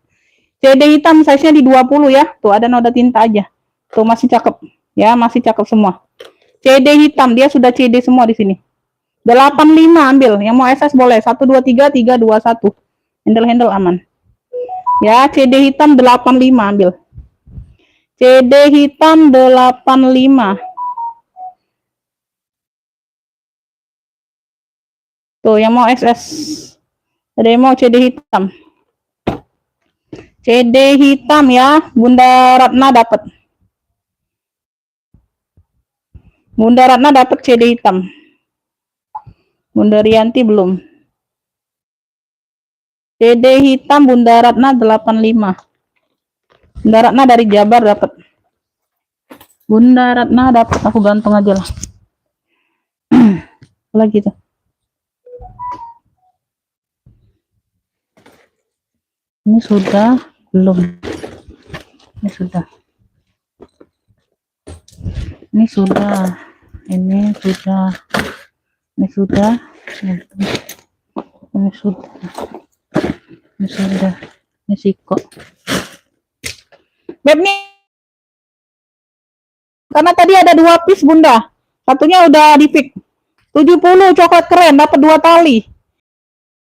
CD hitam size-nya di 20 ya. Tuh ada noda tinta aja. Tuh masih cakep. Ya, masih cakep semua. CD hitam, dia sudah CD semua di sini. 85 ambil. Yang mau SS boleh. 1 2 3 3 2 1. Handle aman. Ya, CD hitam 85 ambil. CD hitam 85. Tuh yang mau SS. Ada yang mau CD hitam. CD hitam ya, Bunda Ratna dapat. Bunda Ratna dapat CD hitam. Bunda Rianti belum. CD hitam Bunda Ratna 85. Bunda Ratna dari Jabar dapat. Bunda Ratna dapat, aku gantung aja lah. Lagi tuh. Ini sudah belum? Ini sudah. Ini sudah. Ini sudah. Ini sudah. Ini sudah. Ini sudah. Ini siko. Beb nih. Karena tadi ada 2 piece Bunda. Satunya udah di fix. 70 coklat keren, dapat 2 tali.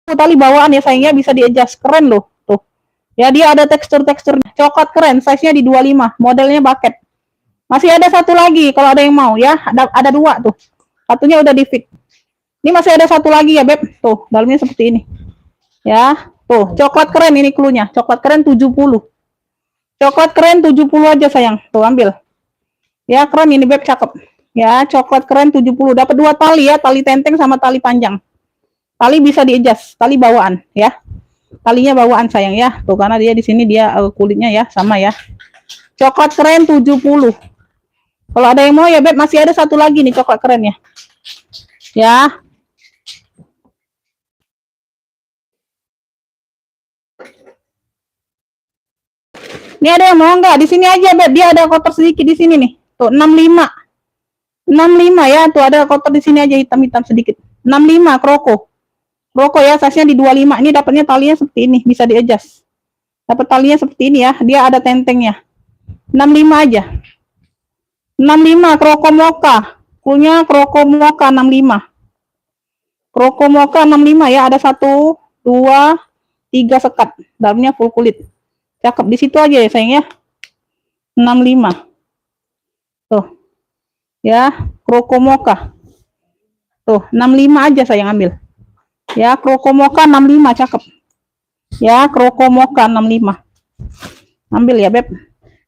2 tali bawaan ya sayangnya, bisa di adjust, keren loh. Tuh. Ya dia ada tekstur-tekstur coklat keren, size-nya di 25, modelnya bucket. Masih ada satu lagi kalau ada yang mau ya, ada 2 tuh. Satunya udah di fix. Ini masih ada satu lagi ya, Beb. Tuh, dalamnya seperti ini. Ya, tuh, coklat keren ini cluenya. Coklat keren 70. Coklat keren 70 aja sayang. Tuh, ambil. Ya, keren ini Beb, cakep. Ya, coklat keren 70. Dapat 2 tali ya, tali tenteng sama tali panjang. Tali bisa di adjust, tali bawaan ya. Talinya bawaan sayang ya. Tuh karena dia di sini dia kulitnya ya sama ya. Coklat keren 70. Kalau ada yang mau ya Beb, masih ada satu lagi nih coklat keren ya. Ya. Ini ada yang mau enggak? Di sini aja Beb, dia ada kotor sedikit di sini nih. Tuh 65. 65 ya, tuh ada kotor di sini aja hitam-hitam sedikit. 65 kroko. Kroko ya, size-nya di 25. Ini dapatnya talinya seperti ini, bisa di adjust. Dapat talinya seperti ini ya, dia ada tentengnya. 65 aja. 65 kroko moka. Punya kroko moka 65. Kroko moka 65 ya, ada 1 2 3 sekat. Dalamnya full kulit. Cakep, di situ aja ya sayang ya. 65. Tuh. Ya, kroko moka. Tuh, 65 aja sayang ambil. Ya, kroko moka 65 cakep. Ya, kroko moka 65. Ambil ya, Beb.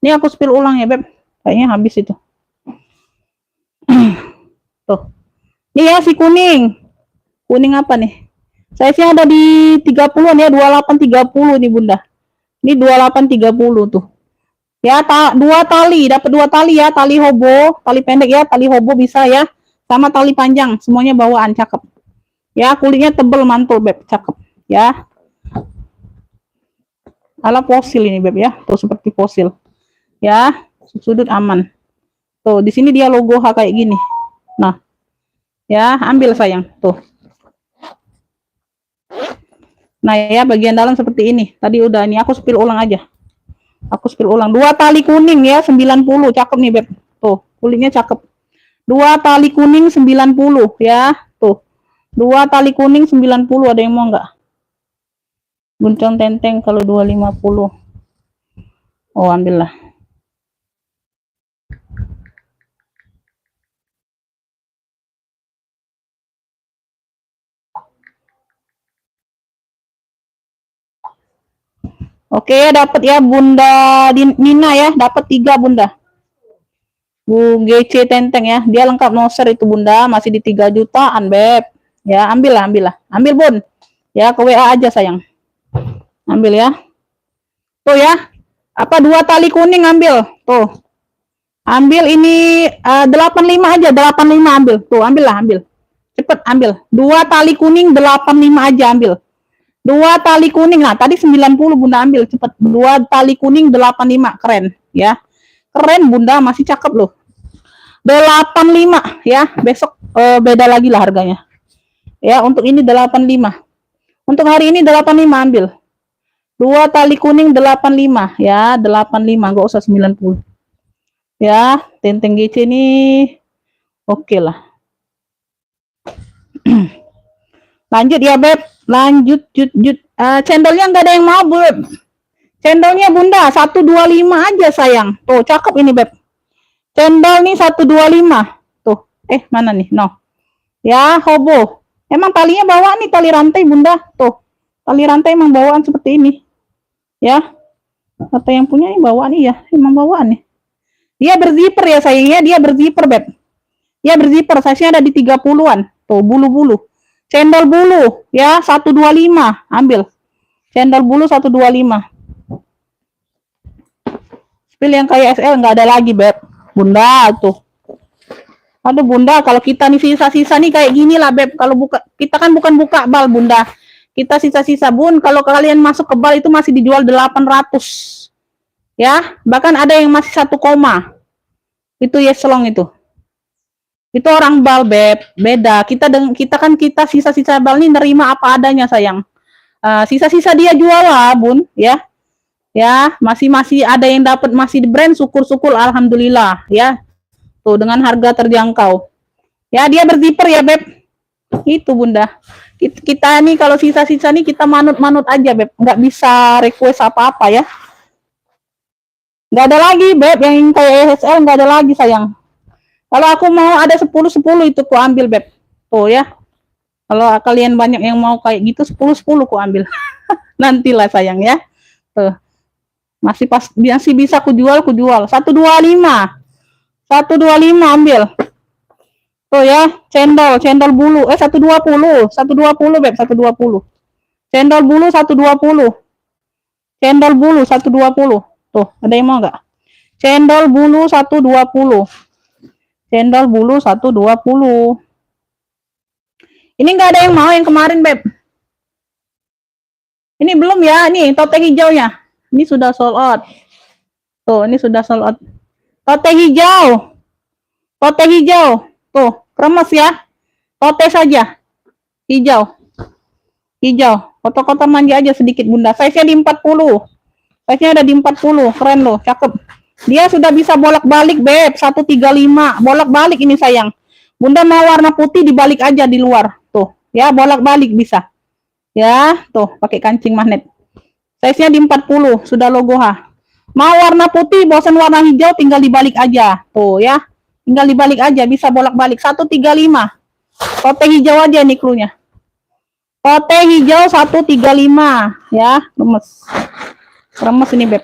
Ini aku spill ulang ya, Beb. Kayaknya habis itu. Tuh. Ini ya si kuning. Kuning apa nih? Size-nya ada di 30 ya, 2830 nih, Bunda. Ini 2830 tuh. Ya, 2 tali, dapat 2 tali ya, tali hobo, tali pendek ya, tali hobo bisa ya. Sama tali panjang, semuanya bawaan cakep. Ya, kulitnya tebel mantul Beb, cakep ya. Ala fosil ini Beb ya, tuh seperti fosil. Ya, sudut aman. Tuh, di sini dia logo H kayak gini. Nah. Ya, ambil sayang, tuh. Nah, ya bagian dalam seperti ini. Tadi udah ini aku spill ulang aja. Aku spill ulang. 2 tali kuning ya, 90. Cakep nih Beb. Tuh, kulitnya cakep. 2 tali kuning 90 ya. Tuh. 2 tali kuning 90, ada yang mau enggak? Buncong tenteng kalau 250. Oh, ambillah. Oke, dapat ya Bunda Nina ya, dapat 3 Bunda. Bu GC Tenteng ya, dia lengkap no share itu Bunda, masih di 3 jutaan Beb. Ya, ambil lah, ambil Bun. Ya, ke WA aja sayang. Ambil ya. Tuh ya, apa 2 tali kuning ambil, tuh. Ambil ini 85 aja, 85 ambil. Tuh, ambil lah, ambil. Cepet ambil. 2 tali kuning 85 aja ambil. 2 tali kuning. Nah, tadi 90 Bunda ambil, cepet. 2 tali kuning 85, keren ya. Keren Bunda, masih cakep loh. 85 ya. Besok beda lagi lah harganya. Ya, untuk ini 85. Untuk hari ini 85 ambil. 2 tali kuning 85 ya, 85 enggak usah 90. Ya, Tenteng GC ini oke lah. Lanjut ya Beb, lanjut cendolnya nggak ada yang mau Beb. Cendolnya Bunda 125 aja sayang. Tuh cakep ini Beb. Cendol nih 125. Tuh, mana nih? No. Ya, hobo. Emang talinya bawa nih tali rantai Bunda. Tuh. Tali rantai emang bawaan seperti ini. Ya. Kata yang punya ini bawaan nih ya, emang bawaan nih. Dia berzipper ya sayangnya, dia berzipper Beb. Dia berzipper, size-nya ada di 30-an. Tuh, bulu-bulu. Cendol bulu ya 125, ambil. Cendol bulu 125. Spill yang kayak SL nggak ada lagi, Beb. Bunda tuh. Aduh Bunda, kalau kita nih sisa-sisa nih kayak gini lah Beb. Kalau buka, kita kan bukan buka bal Bunda. Kita sisa-sisa Bun. Kalau kalian masuk ke bal itu masih dijual 800. Ya, bahkan ada yang masih 1 koma. Itu Yeslong itu. Itu orang bal Beb, beda. Kita sisa-sisa bal nih nerima apa adanya sayang. Sisa-sisa dia jual lah Bun, ya. Ya, masih ada yang dapat masih di brand, syukur-syukur alhamdulillah ya. Tuh dengan harga terjangkau. Ya, dia berzipper ya Beb. Itu Bunda. Kita nih kalau sisa-sisa nih kita manut-manut aja Beb, nggak bisa request apa-apa ya. Nggak ada lagi Beb yang kayak ESL, nggak ada lagi sayang. Kalau aku mau ada 10 itu ku ambil Beb. Tuh ya. Kalau kalian banyak yang mau kayak gitu 10 ku ambil. Nantilah sayang ya. Tuh. Masih bisa ku jual 125. 125 ambil. Tuh ya, cendol bulu 120 Beb, 120. Cendol bulu 120. Cendol bulu 120. Tuh, ada yang mau enggak? Cendol bulu 120. Cendol bulu 120. Ini enggak ada yang mau yang kemarin, Beb. Ini belum ya, nih tote hijaunya. Ini sudah sold out. Tuh, ini sudah sold out. Tote hijau. Tote hijau. Tuh, kremes ya. Tote saja. Hijau. Hijau. Kotak-kotak manja aja sedikit Bunda. Size-nya di 40. Size-nya ada di 40. Keren loh, cakep. Dia sudah bisa bolak-balik, Beb. 135. Bolak-balik ini sayang. Bunda mau warna putih dibalik aja di luar. Tuh, ya bolak-balik bisa. Ya, tuh pakai kancing magnet. Size-nya di 40, sudah logo H. Mau warna putih, bosan warna hijau, tinggal dibalik aja. Tuh ya, tinggal dibalik aja, bisa bolak-balik. 135. Tote hijau aja nih cluenya. Tote hijau 135. Ya, remes. Remes ini, Beb.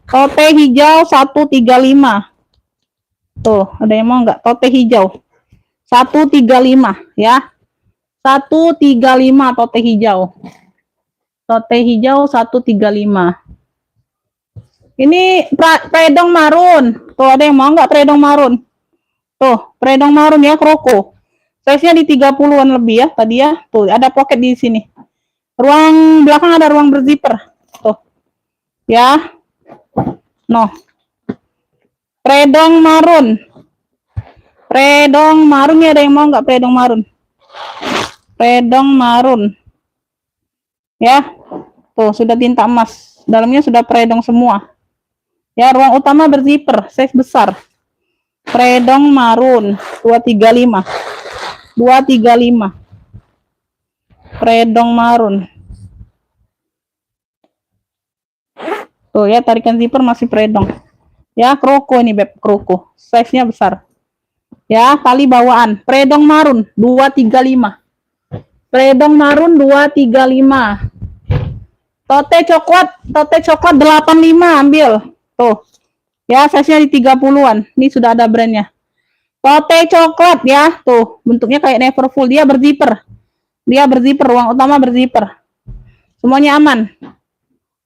Tote hijau 135. Tuh, ada yang mau nggak? Tote hijau 135 ya. 135 tote hijau. Tote hijau 135. Ini predong marun. Tuh, ada yang mau nggak predong marun? Tuh, predong marun ya, kroko. Size-nya di 30-an lebih ya tadi ya. Tuh, ada pocket di sini. Ruang belakang ada ruang berzipper. Tuh. Ya. No. Predong marun. Predong marun ya, ada yang mau nggak predong marun? Predong marun. Ya. Tuh, sudah tinta emas. Dalamnya sudah predong semua. Ya, ruang utama berzipper, size besar. Predong marun 235. 235. Predong marun. Tuh ya, tarikan zipper masih predong. Ya, kroko ini Beb, kroko. Size-nya besar. Ya, tali bawaan. Predong marun 235. Predong marun 235. Tote coklat 85 ambil. Tuh. Ya, size-nya di 30-an. Ini sudah ada brandnya. Tote coklat ya, tuh. Bentuknya kayak Neverfull, dia berzipper. Ruang utama berzipper. Semuanya aman.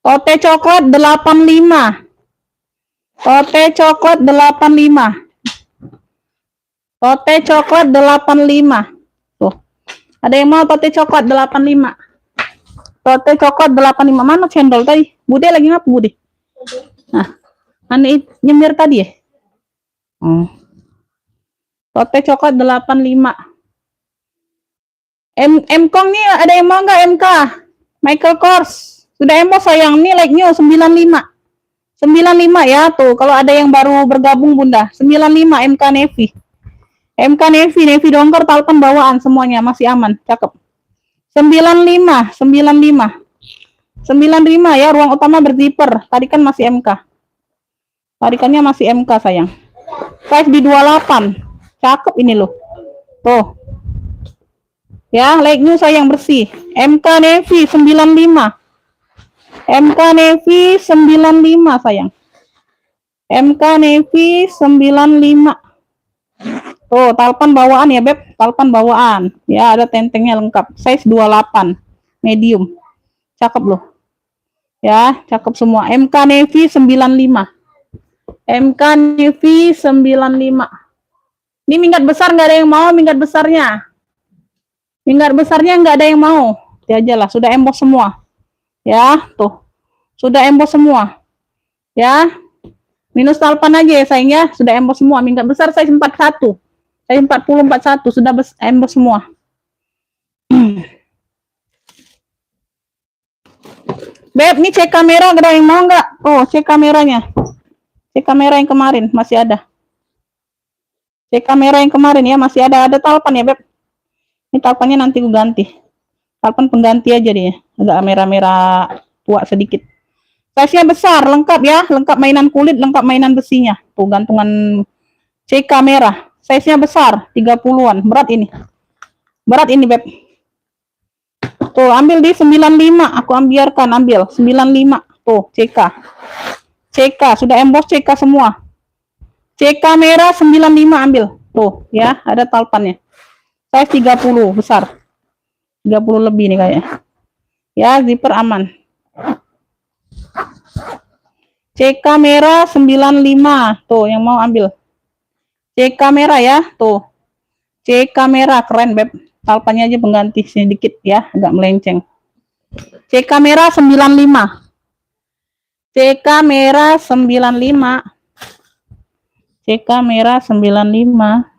Tote coklat 85. Tote coklat 85. Tote coklat 85. Tuh. Ada yang mau tote coklat 85? Tote coklat 85. Mana cendol tadi? Bude lagi ngapa, Bude? Nah, aneh nyemir tadi ya? Tote coklat 85. M-Kong nih ada yang mau nggak MK? Michael Kors. Sudah emo sayang nih like new 95. 95 ya tuh. Kalau ada yang baru bergabung Bunda. 95 MK Navy. MK Navy dongker talpen bawaan semuanya masih aman. Cakep. 95 ya, ruang utama berzipper. Tadi kan masih MK. Tarikannya masih MK sayang. Size di 28. Cakep ini loh. Tuh. Ya, like new sayang bersih. MK Navy 95. MK Navy 95 sayang. MK Navy 95. Tuh, talpan bawaan ya, Beb. Talpan bawaan. Ya, ada tentengnya lengkap. Size 28. Medium. Cakep loh. Ya, cakep semua. MK Navy 95. MK Navy 95. Ini minggat besar nggak ada yang mau minggat besarnya. Minggat besarnya nggak ada yang mau. Ya aja lah, sudah emboss semua. Ya, tuh. Sudah emboss semua. Ya. Minus talpan aja ya sayang ya. Sudah emboss semua. Minggat besar size 41. Size 40 41 sudah emboss semua. Beb, ini cek kamera ada yang mau nggak? Oh, cek kameranya. Cek kamera yang kemarin masih ada. Cek kamera yang kemarin ya masih ada talpan ya, Beb. Ini talpannya nanti gue ganti. Talpan pengganti aja deh. Agak merah-merah tua sedikit. Size-nya besar, lengkap ya. Lengkap mainan kulit, lengkap mainan besinya. Tuh gantungan cek kamera. Size-nya besar, 30-an. Berat ini. Berat ini, Beb. Tuh, ambil di 95. Aku ambil 95. Tuh, CK. CK, sudah emboss CK semua. CK merah 95 ambil. Tuh, ya, ada talpannya. Size 30, besar. 30 lebih nih kayaknya. Ya, zipper aman. CK merah 95. Tuh, yang mau ambil. CK merah ya, tuh. CK merah, keren, Beb. Talpannya aja pengganti sedikit ya, agak melenceng. CK merah 95. CK merah 95. CK merah 95.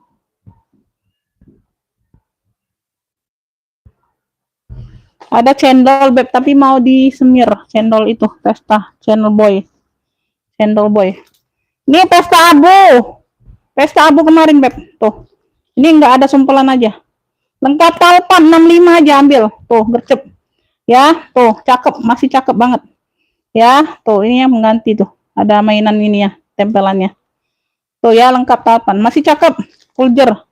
Ada cendol, Beb, tapi mau disemir. Cendol itu, pesta. Cendol boy. Cendol boy. Ini pesta abu. Pesta abu kemarin, Beb. Tuh. Ini enggak ada sumpelan aja. Lengkap talpan 65 aja ambil. Tuh, gercep. Ya, tuh, cakep. Masih cakep banget. Ya, tuh, ini yang mengganti tuh. Ada mainan ini ya, tempelannya. Tuh ya, lengkap talpan. Masih cakep. Fulger.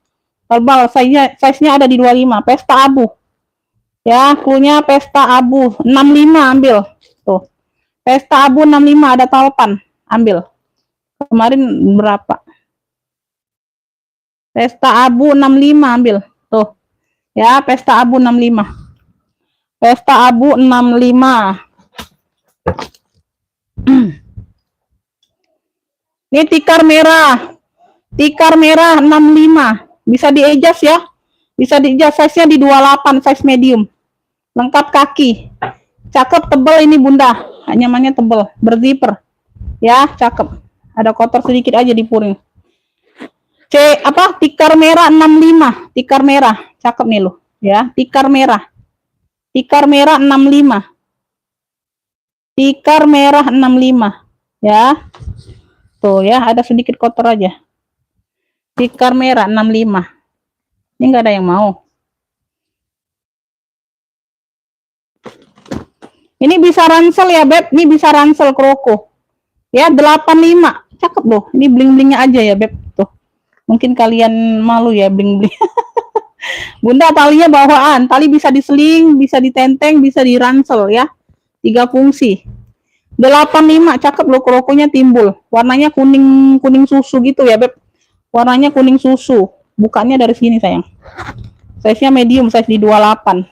Tebal. Size-nya ada di 25. Pesta abu. Ya, punya pesta abu 65 ambil. Tuh. Pesta abu 65 ada talpan. Ambil. Kemarin berapa? Pesta abu 65 ambil. Tuh. Ya, pesta abu 65. Pesta abu 65. Ini tikar merah. Tikar merah 65. Bisa di-adjust ya. Bisa di-adjust, size-nya di 28, size medium. Lengkap kaki. Cakep, tebal ini Bunda. Nyamannya tebal, berzipper. Ya, cakep. Ada kotor sedikit aja di puring. Tikar merah 65. Tikar merah. Cakep nih loh, ya. Tikar merah. Tikar merah 65. Tikar merah 65. Ya. Tuh ya, ada sedikit kotor aja. Tikar merah 65. Ini enggak ada yang mau. Ini bisa ransel ya, Beb. Ini bisa ransel kroko. Ya, 85. Cakep loh. Ini bling-blingnya aja ya, Beb. Tuh. Mungkin kalian malu ya bling-bling. Bunda talinya bawaan. Tali bisa diseling, bisa ditenteng, bisa diransel ya. 3 fungsi. 85 cakep loh, krokonya timbul. Warnanya kuning susu gitu ya, Beb. Warnanya kuning susu. Bukannya dari sini, sayang. Size-nya medium, size di 28.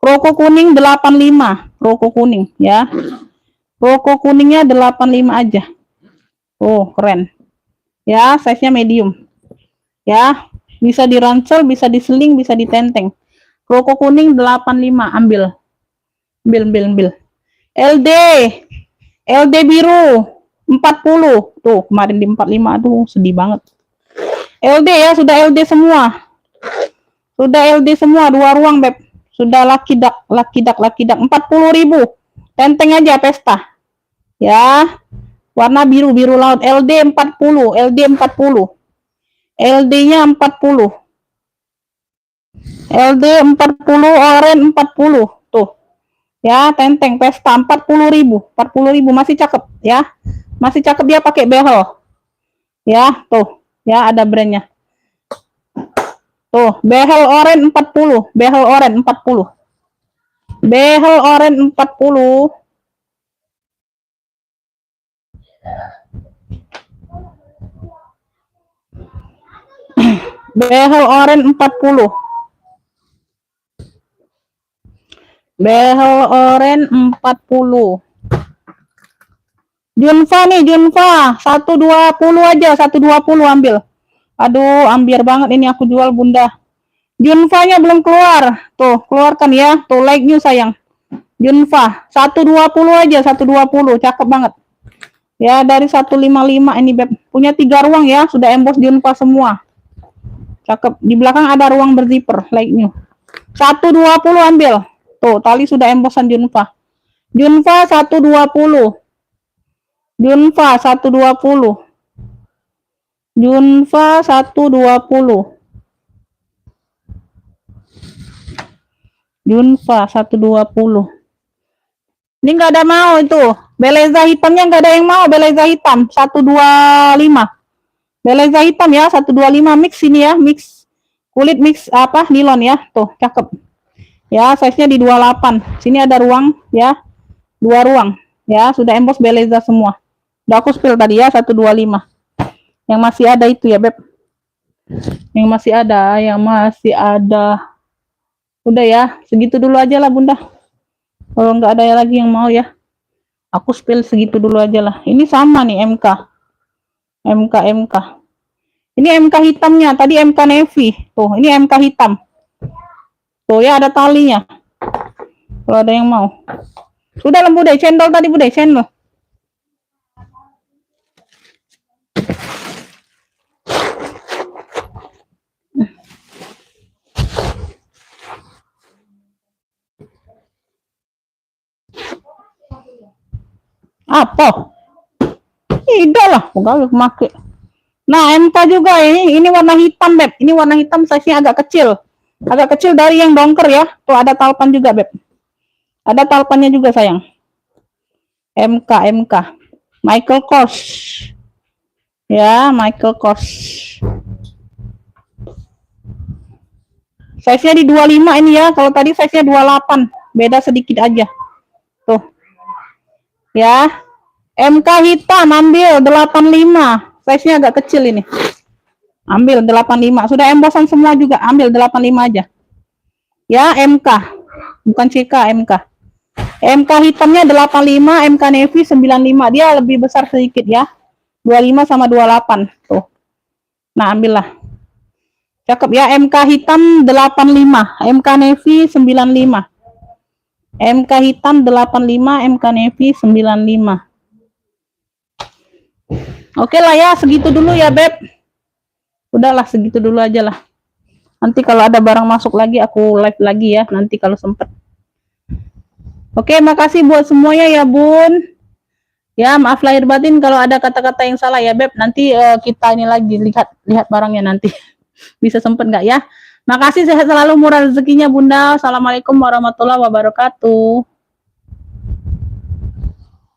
Kroko kuning 85. Kroko kuning ya. Kroko kuningnya 85 aja. Oh, keren. Ya, size-nya medium. Ya, bisa diransel, bisa diseling, bisa ditenteng. Kroko kuning 85, ambil. Ambil. LD biru 40. Tuh, kemarin di 45 tuh sedih banget. LD ya, sudah LD semua. Sudah LD semua, 2 ruang, Beb. Sudah laki dak 40.000. Tenteng aja pesta. Ya. Warna biru laut, LD 40. LD-nya 40. LD 40, oren 40. Tuh. Ya, tenteng pesta 40.000. 40.000 masih cakep ya. Masih cakep, dia pakai behel. Ya, tuh. Ya, ada brandnya. Tuh, behel oren 40. Behel oren 40. Behel oren 40. Behel oren 40. Behel oren 40. Junfa nih, Junfa 120 aja, 120 ambil. Aduh, ambiar banget ini aku jual, Bunda. Junfa-nya belum keluar. Tuh, keluarkan ya. Tuh, like-nya sayang. Junfa 120 aja, 120. Cakep banget. Ya, dari 155 ini, Beb. Punya 3 ruang ya, sudah emboss Junfa semua. Cakep. Di belakang ada ruang berzipper, like-nya. 120 ambil. Tuh, tali sudah embossan Junfa. Junfa 120. Junfa 120. Junfa 120. Junfa 120. Ini nggak ada mau itu. Beleza hitamnya nggak ada yang mau. Beleza hitam 125. Beleza hitam ya 125, mix ini ya, mix kulit, mix apa nilon ya. Tuh, cakep. Ya, size-nya di 28. Sini ada ruang ya. 2 ruang. Ya, sudah emboss Beleza semua. Udah aku spill tadi ya 125. Yang masih ada itu ya, Beb. Yang masih ada. Udah ya, segitu dulu aja lah, Bunda. Kalau nggak ada lagi yang mau ya, aku spill segitu dulu aja lah. Ini sama nih MK. Ini MK hitamnya, tadi MK navy. Tuh, ini MK hitam. Tuh ya, ada talinya. Kalau ada yang mau. Sudah lah, Bude, cendol tadi, Bude, cendol. Apa? Tidak lah, enggak pakai. Nah, MK juga ini warna hitam, Beb. Ini warna hitam, size-nya agak kecil. Agak kecil dari yang dongker ya. Tuh ada talpan juga, Beb. Ada talpannya juga, sayang. MK. Michael Kors. Ya, Michael Kors. Size-nya di 25 ini ya. Kalau tadi size-nya 28. Beda sedikit aja. Tuh. Ya. MK hitam ambil 85. Size-nya agak kecil ini. Ambil 85. Sudah embossan semua juga. Ambil 85 aja. Ya, MK. Bukan CK, MK. MK hitamnya 85, MK navy 95. Dia lebih besar sedikit ya. 25 sama 28. Tuh. Nah, ambillah. Cakep ya, MK hitam 85, MK navy 95. MK hitam 85, MK navy 95. Oke lah ya, segitu dulu ya, Beb. Udahlah, segitu dulu aja lah. Nanti kalau ada barang masuk lagi, aku live lagi ya, nanti kalau sempet. Oke, makasih buat semuanya ya, Bun. Ya, maaf lahir batin kalau ada kata-kata yang salah ya, Beb. Nanti kita ini lagi lihat barangnya nanti. Bisa sempet nggak ya? Makasih, sehat selalu, murah rezekinya, Bunda. Assalamualaikum warahmatullahi wabarakatuh.